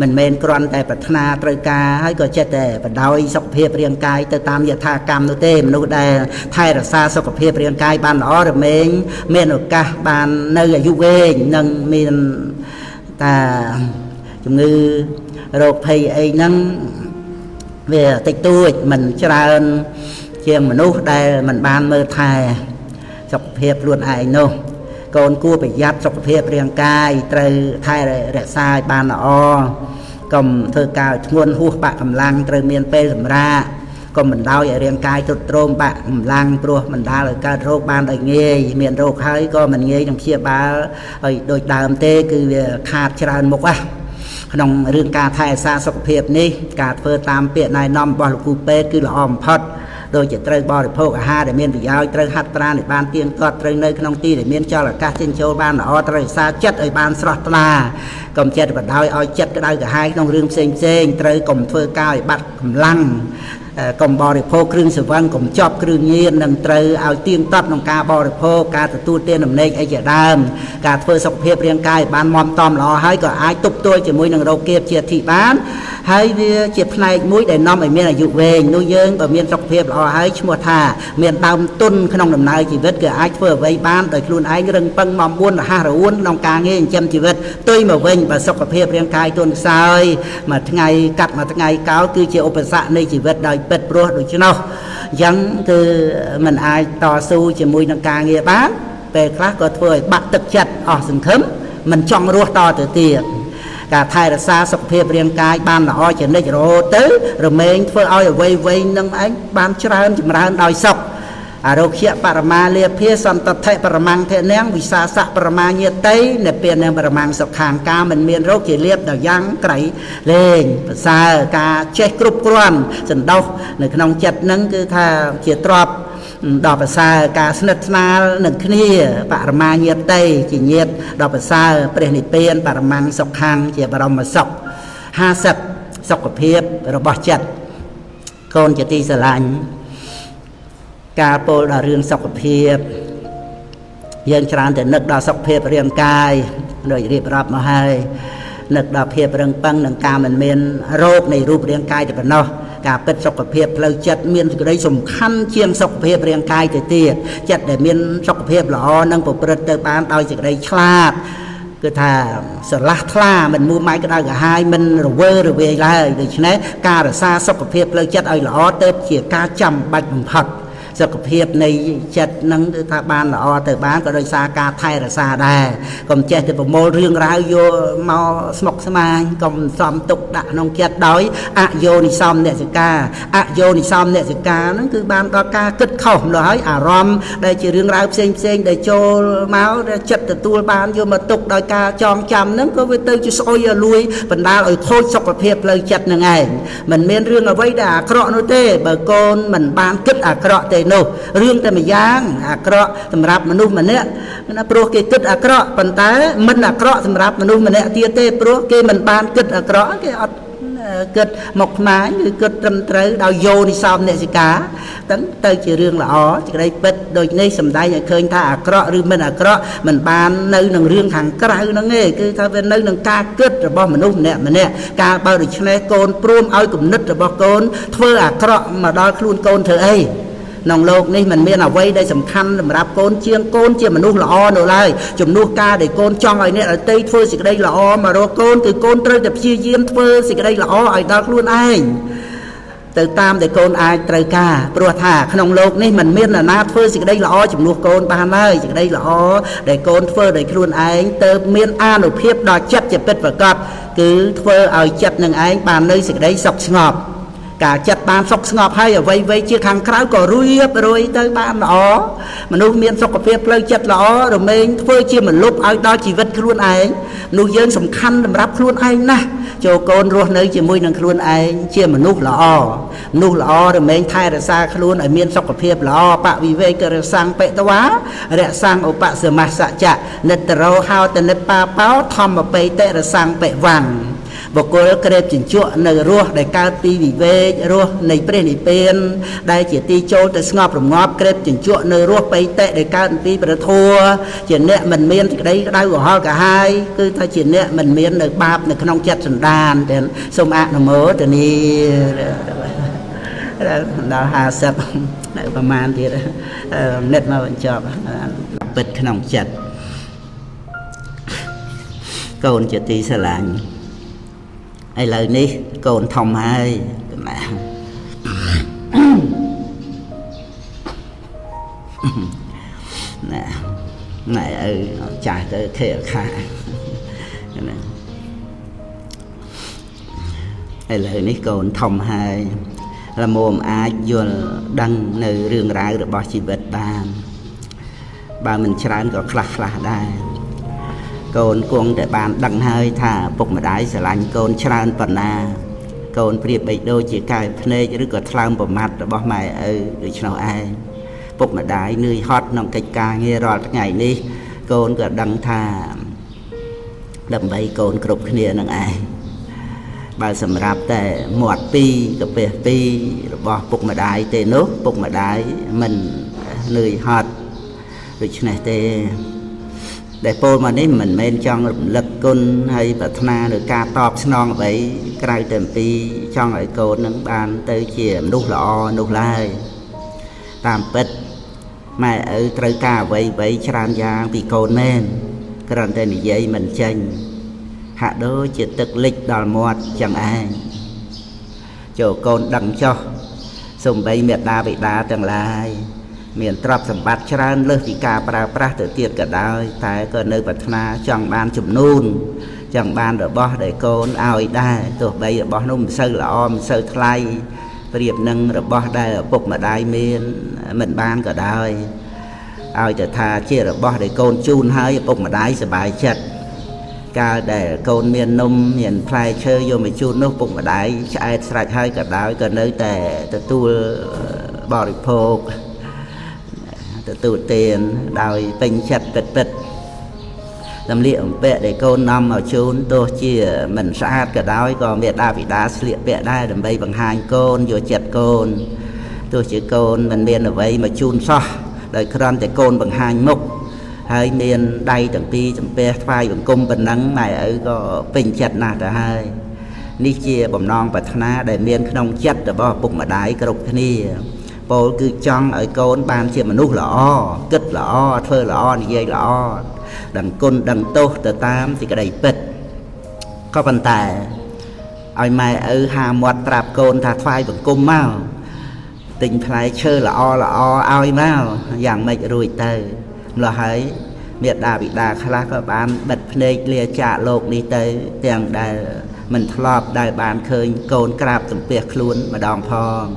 មិនមែនគ្រាន់តែប្រាថ្នាត្រូវការហើយក៏ចិត្តតែបដ ாய் សុខភាពរាងកាយទៅតាមយថាកម្មនោះទេមនុស្សដែលថែរក្សាសុខភាពរាងកាយបានល្អរមែងមានឱកាសបាននៅអាយុវែងនិងមានតាជំងឺរោគភ័យអីហ្នឹងវាតិចតួចមិនច្រើនជាងមនុស្សដែលមិនបានមើលថែសុខភាពខ្លួនឯងនោះកូនគួរប្រយ័ត្នសុខភាពរាងកាយត្រូវថែរក្សាឲ្យបានល្អកុំធ្វើការធ្ងន់ហួសបាក់កម្លាំងត្រូវមានពេលសម្រាកកុំបណ្ដោយឲ្យរាងកាយទ្រុឌទ្រោមបាក់កម្លាំងព្រោះបណ្ដាលឲ្យកើតរោគបានដោយងាយមានរោគហើយក៏មិនងាយនឹងព្យាបាលឲ្យដូចដើមទេគឺវាខាតច្រើនមុខក្នុងរឿងការថែរក្សាសុខភាពនេះការធ្វើតាមពាក្យណែនាំរបស់លោកគ្រូពេទ្យគឺល្អបំផុត โดยจะเตยบริโภคอาหารได้เมียนประโยชน์เตยหัตราในบ้านเตียงก็เตยในขนมตีได้เมียนเจ้าหลักการเช่นโจบ้านอ๋อเตยซาจัดไอ้บ้านสระตลากรมเจ็ดบัดดาวเอาจัดก็ได้กับให้ต้องเรื่องเซ็งเตยกรมเฟื่อกาวบัดกำลังกรมบริโภคเครื่องสวรรค์กรมจอบเครื่องเงียนนังเตยเอาเตียงตับน้องกาบริโภคการตู้เตียนน้ำเนยไอ้เจ้าดำการเฟื่อสุขภาพเรียงกายบ้านมอมตอมหล่อให้ก็ไอ้ตุบตัวจะมวยนังเราเก็บเจียที่บ้านให้เจียบในมวยได้น้อมไอ้เมียนอายุเวงนู้เยิงแบบเมียนสุขภาพหล่อให้ชั่วท่าเมียนดำตุ้นขนมน้ำเนยชีวิตก็ไอ้เฟื่อไว้บ้านโดยครูนไอ้เรื่องปังมอมบุญห้าระวุ้นน้องกาเงี้ยจำชีวิตตุ้ยมาเวงแบบสุขภาพเรียงกายต้นทรายมาทั้งไงกัดมาทั้งไงเก้าคือเจียอุปสรรคในชีวิตโดยเป็ดโปรดโดยชนยังคือมันไอ้ต่อสู้จะมวยนังกาเงี้ยบ้านไปคลาสก็ถ้วยบักตึกจัดออกสังคมมันจ้องรัวต่อเตียการไทยรักษาสุขภาพเรียงกายบ้านละอ้อยจะได้โรตื้อหรือเมงเพื่อเอาไว้นั่งไอ้บ้านเชิญจำรานดอยศกอารมณ์เขียปรมาเลียเพียสันตเทปรมังเทเนียงวิสาสะปรมาเยเตยเนี่ยเปลี่ยนในปรมังสขางกามันเมียนโรคเฉลียบดาวยังไกรเลงภาษากาเช็คกรุบกรอนสันดอกในขนมจัดนั้นคือถ้าเขียตรอบดอกภาษากาสนัดนาหนึ่งนี้ปรมาเยเตยจีเนียดดอกภาษาเปลี่ยนเปลี่ยนปรมังสขางเจียบรมศก50 สุขภาพระบอบจัดโกนจะตีสลายกาโปดาเรื่องสุขภาพยังชราญแต่นึกดาสุขภาพเรียงกายโดยเรียบรับมาให้นึกดาเพียบเรื่องปังหนังกามันเมียนโรคในรูปเรียงกายแต่เป็นเนาะกาเป็นสุขภาพเราจัดเมียนก็ได้สำคัญเชียงสุขภาพเรียงกายแต่เตี้ยจัดแต่เมียนสุขภาพหล่อนั่งปกประเตอร์ปานเอาจากได้ฉลาดคือถ้าสลักทลามันมูไม้ก็ได้กับให้มันระเวอระเวไล่โดยฉะนั้นการรักษาสุขภาพเราจัดเอาหล่อเติบเกี่ยการจำบัดบังคับสุขภาพในจัดนั่งถ้าบ้านละอแต่บ้านก็โดยสาการไทยรักษาได้ก็เจ็ดแต่ผมโมเรื่องราวโยมาสมกสมายก็ซ้อมตกด่าน้องเจ็ดด้อยอะโยนิซ้อมเนี่ยสิกาอะโยนิซ้อมเนี่ยสิกานั่นคือบ้านตอกาคึดเข้าเลยอารมณ์ได้เจอเรื่องราวเซ็งได้โจเมาได้จัดแต่ตัวบ้านโยมาตกโดยกาจองจำนั่นก็ไปเตยจะซอยลุยบรรดาไอ้โคตรสุขภาพเลยจัดยังไงมันเมียนเรื่องเอาไว้ด่าเคราะห์โนเต้เบอร์โกนมันบ้านคึดอะเคราะห์เตโนเรื่องแต่ไม่ย่างอักระสำหรับมนุษย์มันเนี่ยนะโปรเกตึดอักระปัญตามันอักระสำหรับมนุษย์มันเนี่ยเตี้ยเต้โปรเกมันบานกึดอักระเกอดกึดหมกไม้หรือกึดตำเตยดาวโยนิซอมเนี่ยสิกาตั้งเตยจะเรื่องละอ๋อจะได้เป็ดโดยในสำได้อย่างเคยถ้าอักระหรือมันอักระมันบานในหนึ่งเรื่องทางกระนั่งเองคือถ้าเป็นในหนึ่งกากึดระบอบมนุษย์เนี่ยมันเนี่ยกาเบาดิชเนโกนปรุมเอากลุ่มนึดระบอบโกนเพื่ออักระมาดอยคลุนโกนเธอน้องโลกนี่มันมีเอาไว้ได้สำคัญสำหรับโกนเชียงโกนเชียงมนุษย์ละอ้อหนูเลยจุ่มนูกาได้โกนจ้องไอ้เนี่ยเตยเฟื่อสิกได้ละอ้อมาโรโกนคือโกนเตยแต่พี่เยี่ยมเฟื่อสิกได้ละอ้อไอ้ดอกล้วนไอ้แต่ตามได้โกนไอ้เตยกาปลัวท่าขนมโลกนี่มันมีนาเฟื่อสิกได้ละอ้อจุ่มนูกโกนบานเลยสิกได้ละอ้อได้โกนเฟื่อได้ล้วนไอ้เติมมีอาหนุเพียบดอกจัดจะเป็นประกอบคือเฟื่อเอาจัดหนึ่งไอ้บานเลยสิกได้สกสงบกาจัดบ้านสกสงบให้ไว้เชี่ยขังคราวก็เรียบร้อยเตยบ้านละอ๋อมนุษย์เมียนสกปรกเลยจัดละอ๋อหรือเมงเพื่อเชี่ยเหมือนลุกเอาดอชีวิตครุนไอ้นูเยินสำคัญสำหรับครุนไอ้นะโจโกนรัวเนยเชี่ยมวยนังครุนไอ้เชี่ยมนุษย์ละอ๋อมนุษย์ละอ๋อหรือเมงไทยรักษาครุนไอ้เมียนสกปรกละอ๋อปะวิเวกระสังเปตวะระสังอุปสมัสสะจะเนตโรฮาวแต่เนปาเป้าทอมมาไปเตระสังเปวังบกลกระเด็บจินชั่วในรัวได้การตีวิเวรัวในเปรนิเป็นได้เจตีโจแต่สงบหรืองอบกระเด็บจินชั่วในรัวไปเตะได้การตีประทัวเจนเนี่ยมันเมียนได้หัวหอกระหายคือถ้าเจนเนี่ยมันเมียนในบาปในขนมจัดสันดานแต่สมอะนโมแต่นี้เราหาสับประมาณที่เน็ตมาบรรจบปิดขนมจัดโกนจะตีสลายไอ้เลยนี้โกนทำให้นะnày trả tới thể khai hay là ní còn thông hai là mồm ai vô đăng nơi rương rái được bao chi vật ba mình chán có khạc là đây côn cuồng để bàn đăng hơi thả bục mà đáy sẽ lành côn chán phần na កូនប្រៀបបីដូចជាកាយភ្នែកឬក៏ថ្លើមប្រមាត់របស់ម៉ែឪដូច្នោះឯងពុកម្ដាយនឿយហត់ក្នុងកិច្ចការងាររាល់ថ្ងៃនេះកូនក៏ដឹងថាដើម្បីកូនគ្រប់គ្នានឹងឯងបើសម្រាប់តែមាត់ពីរកាពះពីររបស់ពុកម្ដាយទេនោះពុកម្ដាយមិននឿយហត់ដូច្នេះទេដែលពោលមកនេះមិនមែនចង់រំលឹកគុណហើយប្រាថ្នានៅការតបស្នងអ្វីក្រៅតែអំពីចង់ឲ្យកូននឹងបានទៅជាមនុស្សល្អនោះឡើយតាមពិតម៉ែឪត្រូវការអ្វីច្រើនយ៉ាងពីកូនមែនគ្រាន់តែនិយាយមិនចេញហាក់ដូចជាទឹកលិចដល់មាត់ចឹងឯងចូលកូនដឹងចុះសូម្បីមេត្តាបិតាទាំងឡាយមានទ្រព្យសម្បត្តិច្រើនលើសពីការប្រើប្រាស់ទៅទៀតក៏ដោយតែក៏នៅប្រាថ្នាចង់បានចំនួនចង់បានរបស់ដែលកូនឲ្យដែរទោះបីរបស់នោះមិនសូវល្អមិនសូវថ្លៃប្រៀបនឹងរបស់ដែលឪពុកម្ដាយមានមិនបានក៏ដោយឲ្យតែថាជារបស់ដែលកូនជូនហើយឪពុកម្ដាយសប្បាយចិត្តកាលដែលកូនមាននំមានផ្លែឈើយកមកជូននោះពុកម្ដាយឆ្អែតស្រេចហើយក៏ដោយក៏នៅតែទទួលបរិភោគទទួលទានដោយពេញចិត្តពិតសម្លៀកបំពាក់ដែលកូននាំមកជូនទោះជាមិនស្អាតក៏ដោយក៏មេដាបិតាស្លៀកពាក់ដែរដើម្បីបង្ហាញកូនយកចិត្តកូនទោះជាកូនមិនមានអ្វីមកជូនសោះដោយគ្រាន់តែកូនបង្ហាញមុខហើយមានដៃទាំងពីរចំពះថ្វាយបង្គំប៉ុណ្ណឹងម៉ែឪក៏ពេញចិត្តណាស់ទៅហើយនេះជាបំណងប្រាថ្នាដែលមានក្នុងចិត្តរបស់ពុកម្ដាយគ្រប់គ្នាពោលគឺចង់ឲ្យកូនបានជាមនុស្សល្អគិតល្អធ្វើល្អនិយាយល្អដឹងគុណដឹងទោសទៅតាមសេចក្តីពិតក៏ប៉ុន្តែឲ្យម៉ែឪហាមាត់ប្រាប់កូនថាថ្វាយបង្គំមកទិញផ្លែឈើល្អឲ្យមកយ៉ាងម៉េចរួចទៅម្ល៉េះហើយមេដាបិតាខ្លះក៏បានបិទភ្នែកលាចាកលោកនេះទៅទាំងដែលមិនធ្លាប់ដែលបានឃើញកូនក្រាបទំពះខ្លួនម្ដងផង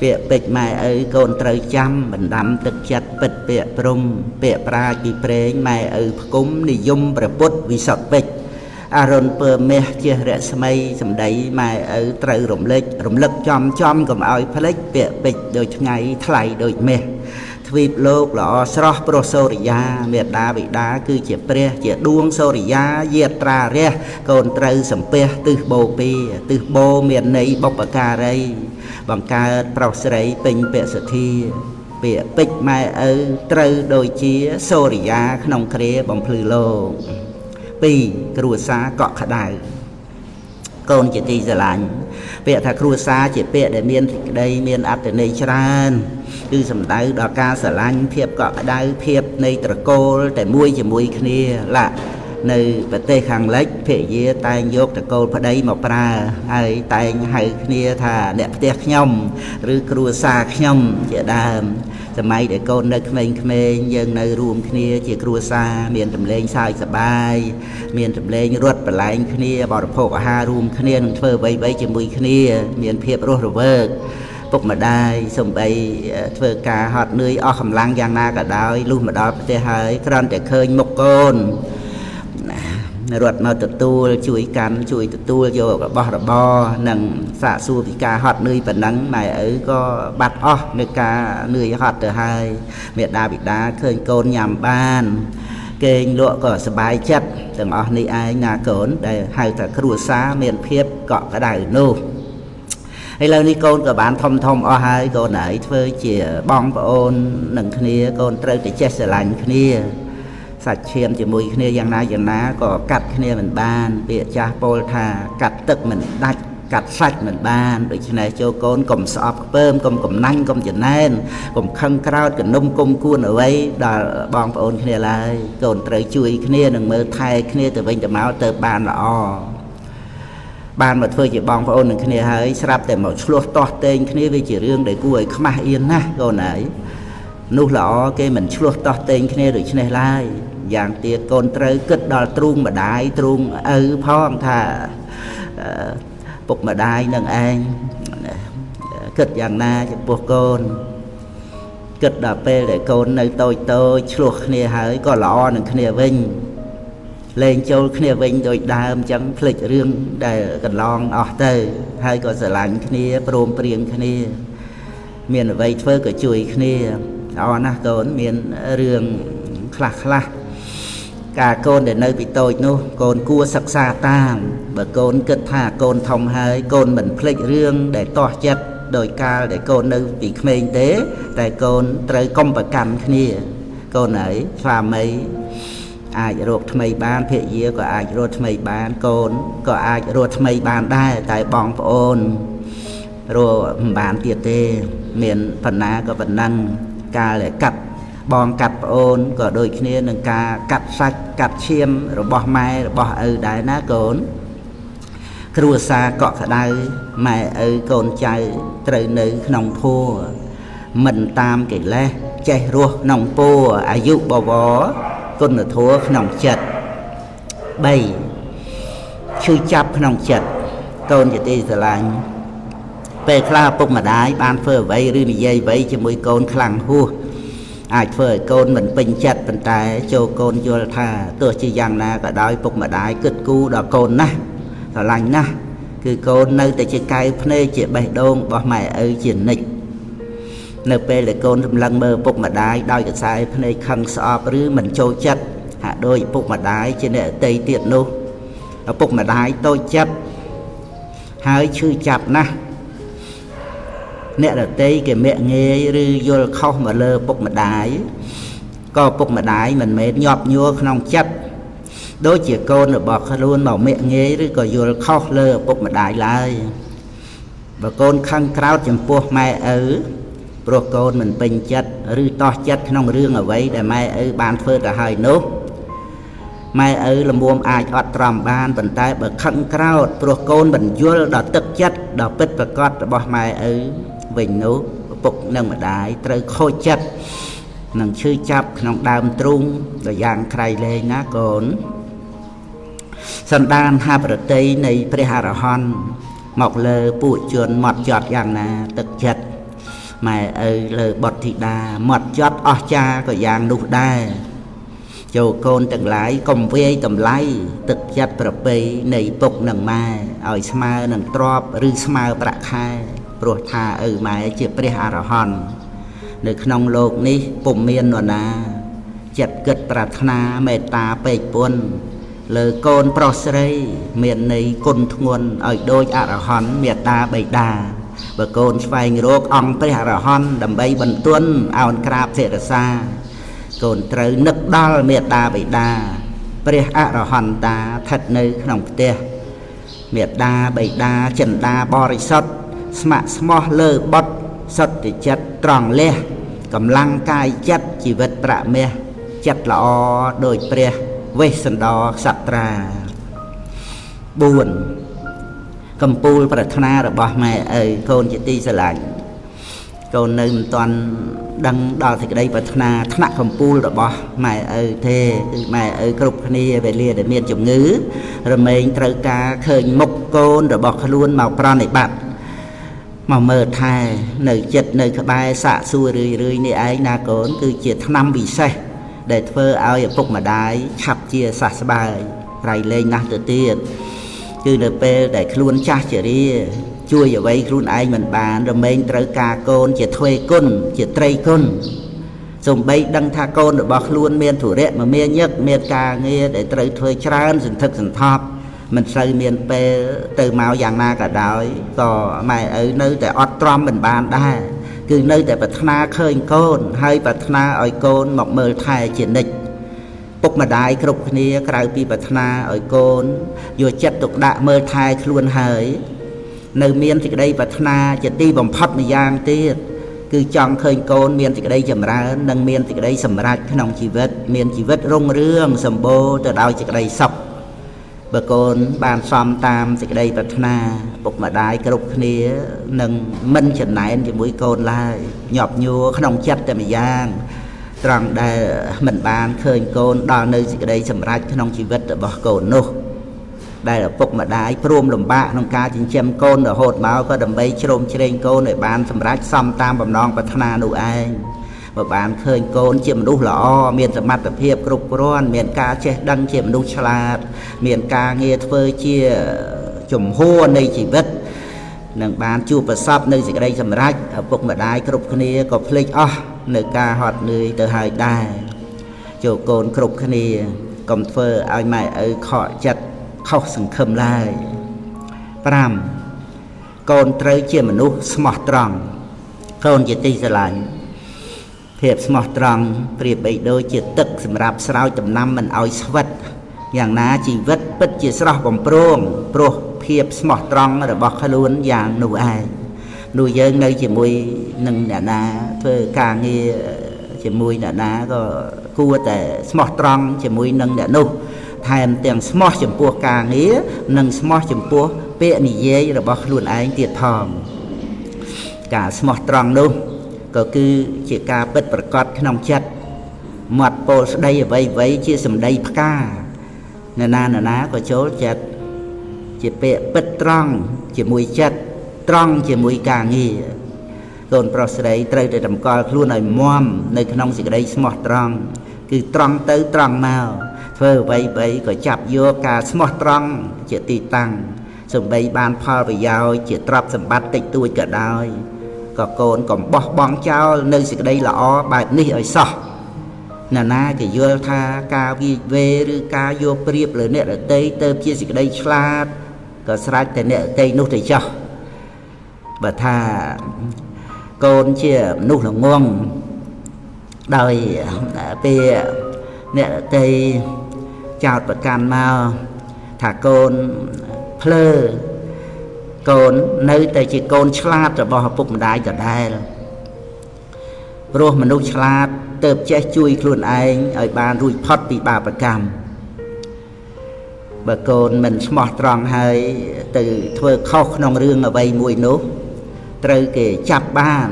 ពាក្យពេចន៍ម៉ែឪកូនត្រូវចាំបណ្ដាំទឹកចិត្តពិតពាក្យព្រំពាក្យប្រាជ្ញពីព្រេងម៉ែឪផ្គុំនិយមព្រះពុទ្ធវិសុទ្ធពេជ្រអរុនពើមាសជារស្មីសម្ដីម៉ែឪត្រូវរំលឹកចំកុំឲ្យភ្លេចពាក្យពេចន៍ដូចថ្ងៃថ្លៃដូចមាសទ្វីបលោកល្អស្រស់ព្រោះសូរិយាមេដាបិតាគឺជាព្រះជាដួងសូរិយាយាត្រារះកូនត្រូវសំពះទិសបូពីទិសបូមានន័យបុព្វការីបង្កើតប្រុសស្រីពេញពសទ្ធាពាក្យពេចន៍ម៉ែឪត្រូវដូចជាសូរិយាក្នុងគ្រាបំភ្លឺលោក2គ្រួសារកក់ក្ដៅកូនជាទីស្រឡាញ់ពាក្យថាគ្រួសារជាពាក្យដែលមានសេចក្តីមានអត្ថន័យច្រើនគឺសំដៅដល់ការស្រឡាញ់ភាពកក់ក្ដៅភាពនៃត្រកូលតែមួយជាមួយគ្នានៅប្រទេសខាងលិចភរិយាតែងយកតកូលប្តីមកប្រើហើយតែងហៅគ្នាថាអ្នកផ្ទះខ្ញុំឬគ្រួសារខ្ញុំជាដើមសម័យដែលកូននៅក្មេងៗយើងនៅរួមគ្នាជាគ្រួសារមានសម្លេងសើចសប្បាយមានសម្លេងរត់ប្រឡែងគ្នាបរិភោគអាហាររួមគ្នានឹងធ្វើអ្វីៗជាមួយគ្នាមានភាពរស់រវើកពុកម្ដាយសំបីធ្វើការហត់នឿយអស់កម្លាំងយ៉ាងណាក៏ដោយលុះមកដល់ផ្ទះហើយគ្រាន់តែឃើញមុខកូនរត់មកទទួលជួយកាន់ជួយទទួលយករបស់របរនិងសាកសួរពីការហត់នឿយប៉ុណ្ណឹងម៉ែឪក៏បាត់អស់នៅការនឿយហត់ទៅហើយមេដាបិតាឃើញកូនញ៉ាំបានគេងលក់ក៏សប្បាយចិត្តទាំងអស់នេះឯងណាកូនដែលហៅថាគ្រួសារមានភាពកក់ក្ដៅនោះឥឡូវនេះកូនក៏បានធំអស់ហើយកូនហើយធ្វើជាបងប្អូននឹងគ្នាកូនត្រូវតែចេះស្រឡាញ់គ្នាសាច់ឈាមជាមួយគ្នាយ៉ាងណាក៏កាត់គ្នាមិនបានពាក្យចាស់ពោលថាកាត់ទឹកមិនដាច់កាត់សាច់មិនបានដូច្នេះចូលកូនកុំស្អប់ខ្ពើមកុំកំណាញ់កុំចំណែនកុំខឹងក្រោធកនុំគុំគួនអ្វីដល់បងប្អូនគ្នាឡើយកូនត្រូវជួយគ្នានិងមើលថែគ្នាទៅវិញទៅមកទៅបានល្អបានមកធ្វើជាបងប្អូននឹងគ្នាហើយស្រាប់តែមកឆ្លោះទាស់ទែងគ្នាវាជារឿងដែលគួរឲ្យខ្មាស់អៀនណាស់កូនហើយនោះល្អគេមិនឆ្លោះទាស់ទែងគ្នាដូច្នេះឡើយយ៉ាងទៀតកូនត្រូវគិតដល់ទ្រូងម្ដាយទ្រូងឪផងថាពុកម្ដាយនឹងឯងគិតយ៉ាងណាចំពោះកូនគិតដល់ពេលដែលកូននៅតូចឆ្លោះគ្នាហើយក៏ល្អនឹងគ្នាវិញ lên châu kia vinh đôi đàm chẳng phịch riêng để cần lon ở đây hay có sở lạnh kia prom prieng kia miền vây phơi cái chuối kia đó na cồn miền riêng khla cả cồn để nơi bị tội nô cồn cua sắc xa tam và cồn kết thả cồn thông hai cồn mình phịch riêng để to chất đôi ca để cồn nơi bị khmênh tế tại cồn trời công và cằn kia cồn ấy pha mấy ai ruột thay ban phía dưới có ai ruột thay ban cồn có ai ruột thay banได้tại bong ôn rồi bàn tiệt tê miền phần ná có phần năng ca lại cắt bong cắt ôn có đôi khi nâng ca cắt sạch cắt chiêm rồi bỏ mai rồi bỏ đáy ná cồn cua xa cọ cả đây mẹ cồn chạy trời nữ nòng thua mình tam cái lẽ chạy ruột nòng po ai dụ bò bó con là thua nòng chật bay chui chắp nòng chật con chỉ đi từ lạnh về khla bụng mà đái ban phơi vậy rư dây vậy cho mỗi con khăng hua ai phơi con mình bình chặt bình tài cho con cho thà tôi chỉ rằng là cả đói bụng mà đái cứt cu đỏ con na thở lạnh na cứ con nơi tại chỉ cây phê chỉ bày đôn bỏ mày ở triển nịch nơi pe là con lần mơ bụng mà đái đói cái sai phê khăng sọp rư mình trôi chất hạ đôi bụng mà đái trên để tây tiệt nô ở bụng mà đái tôi chất hai chữ chạp na nè là tây cái mẹ nghe rư vô không mà lơ bụng mà đái có bụng mà đái mình mới nhọp nhua không chất đôi chỉ con rồi bỏ luôn bảo mẹ nghe rư có vô khóc lơ bụng mà đái lại và con khăn krao chấm buộc mẹ ở pro con mình bình chất rư to chất không riêng ở vậy để mẹ ở bàn phơi cả hai nốt mẹ ở là muôn ai ọt trầm ban vận tay bởi khăn krao pro con mình vô đỏ tức chất đỏ bít và cọt bỏ mẹ ở bình nốt bụng nâng mà đái trời khôi chất nâng chư chắp nâng đàm trung rồi giang khai lên ná cồn sân đan hai bờ tây này Preharahan mọc lơ bụi chuồn mọt giọt giang nà tức chất mẹ ơi lơ bọt thị đà mọt giọt ở cha có giang nụ đà châu côn từng lái công vây tầm lái tức chất bờ tây này bụng nâng mai ở smile nâng trọp rư smile bạc khai pro tha ở mẹ chỉ Preharahan nơi trong lục ní bụng miên rồi nà chật gật Prathna mẹ ta bệ buồn lời con prosray miền này côn nguồn ở đôi Arahon miệt ta bày đà và con phai rốt ông Preharahan đầm bay bần tuân ao krap thế là xa con trời nức đo miệt ta bày đà Preharahan ta thật nơi trong tia miệt đa bày đà trần đa borisot smart small lơ bot sot thì chất tròn le cầm lăng cai chất chỉ vật bạ mẹ chất lọ đôi pre về sân đo sạch ra buồn cầm pul Prathna rồi bỏ mẹ ơi con chỉ ti sẽ lại con nơi mình toàn đăng đo thì cái đây Prathna thắc cầm pul rồi bỏ mẹ ơi thế mẹ ơi cục này về lia để miền chủng ngữ rồi mình trời ca khơi mốc con rồi bỏ luôn màu pran này bạn mà mờ thai nơi chật nơi các bài xạ xua rươi này ấy na cốn cứ chỉ năm bị say để phơ ao ở bụng mà đái chập chia sạch bài rải lên nát tự tiên chứ np để luôn cha chỉ đi chui ở vậy luôn ai mình bàn rồi mình trời ca côn chỉ thuê côn chỉ tray côn dùng bay đăng tha côn rồi bọc luôn miền thủ rệ mà miền nhất miền ca nghe để trời thuê tràn dừng thực dừng thọp mình xây miền pe từ màu vàng na cả đói có mày ở nơi tại Ostrom mình bàn đa cứ nơi tại Prathna khơi côn hay Prathna ở côn một mờ thai triển địch bục mà đại cục này cái pi Prathna ở côn vừa chất tục đã mờ thai luôn hơi nơi miền thì đây Prathna chỉ đi bằng phật mà giang tiết cứ chọn khơi côn miền thì đây chậm ra nâng miền thì đây sầm ra cái nòng chỉ vết miền chỉ vết rong rương sầm bô từ đâu chỉ đây sọc bà con bàn xóm tam thì đây Prathna bục mà đại cục này nâng minh chân này anh chỉ mũi côn lại nhọp nhua cái nòng chất tại mà giang rằng đây mình bàn khơi côn đo nơi thì đây sầm ra cái nòng chỉ vết ở bỏ côn nô đây là bục mà đại prom lồng bạ nông ca chính chém côn ở hột máu có đầm bay trôm trên côn để bàn sầm ra xóm tam bầm non Prathna nụ ai បើបានឃើញកូនជាមនុស្សល្អមានសមត្ថភាពគ្រប់គ្រាន់មានការចេះដឹងជាមនុស្សឆ្លាតមានការងារធ្វើជាជំហរនៃជីវិតនឹងបានជួបប្រសពនៅសេចក្តីសម្រេចឪពុកម្ដាយគ្រប់គ្នាក៏ភ្លេចអស់នៅការហត់នឿយទៅហើយដែរចូលកូនគ្រប់គ្នាកុំធ្វើឲ្យម៉ែឪខកចិត្តខុសសង្ឃឹមឡើយ5កូនត្រូវជាមនុស្សស្មោះត្រង់កូនជាទីស្រឡាញ់ភាពស្មោះត្រង់ប្រៀបបីដូចជាទឹកសម្រាប់ស្រោចដំណាំមិនឲ្យស្វិតយ៉ាងណាជីវិតពិតជាស្រស់បំព្រងព្រោះភាពស្មោះត្រង់របស់ខ្លួនយ៉ាងនោះឯងនោះយើងនៅជាមួយនឹងអ្នកណាធ្វើការងារជាមួយអ្នកណាក៏គួរតែស្មោះត្រង់ជាមួយនឹងអ្នកនោះថែមទាំងស្មោះចំពោះការងារនិងស្មោះចំពោះពាក្យនិយាយរបស់ខ្លួនឯងទៀតផងការស្មោះត្រង់នោះក៏គឺជាការពិតប្រាកដក្នុងចិត្តមាត់ពោលស្ដីអ្វីជាសម្ដីផ្កាណាណាក៏ចូលចិត្តជាពាក្យពិតត្រង់ជាមួយចិត្តត្រង់ជាមួយការងារកូនប្រុសស្រីត្រូវតែតម្កល់ខ្លួនឲ្យមាំនៅក្នុងសេចក្តីស្មោះត្រង់គឺត្រង់ទៅត្រង់មកធ្វើអ្វីក៏ចាប់យកការស្មោះត្រង់ជាទីតាំងសំបីបានផលប្រយោជន៍ជាទ្រព្យសម្បត្តិតិចតួចក៏ដោយក៏កូនកុំបោះបង់ចោលនៅសេចក្តីល្អបែបនេះឲ្យសោះណាគេយល់ថាការវិវេឬការយកប្រៀបលើអ្នកដទៃទៅជាសេចក្តីឆ្លាតក៏ស្រេចតែអ្នកដទៃនោះទៅចោះបើថាកូនជាមនុស្សល្ងង់ដោយពេលអ្នកដទៃចោតប្រកាន់មកថាកូនភ្លើកូននៅតែជាកូនឆ្លាតរបស់ឪពុកម្ដាយដដែលព្រោះមនុស្សឆ្លាតទើបចេះជួយខ្លួនឯងឲ្យបានរួចផុតពីបាបកម្មបើកូនមិនស្មោះត្រង់ហើយទៅធ្វើខុសក្នុងរឿងអ្វីមួយនោះត្រូវគេចាប់បាន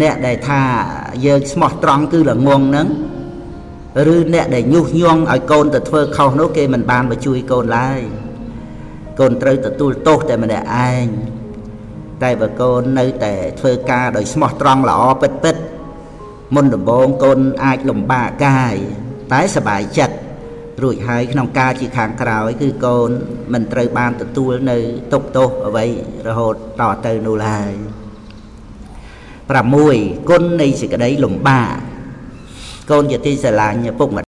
អ្នកដែលថាយើងស្មោះត្រង់គឺល្ងងហ្នឹងឬអ្នកដែលញុះញង់ឲ្យកូនទៅធ្វើខុសនោះគេមិនបានមកជួយកូនឡើយកូនត្រូវទទួលទោសតែម្នាក់ឯងតែបើកូននៅតែធ្វើការដោយស្មោះត្រង់ល្អពិតមុនដំបូងកូនអាចលំបាកកាយតែសប្បាយចិត្តរួចហើយក្នុងការជាខាងក្រោយគឺកូនមិនត្រូវបានទទួលនៅទុក្ខទោសអ្វីរហូតតទៅនោះឡើយ6គុណនៃសេចក្តីលំបាកកូនជាទីស្រឡាញ់ឪពុកម្ដាយ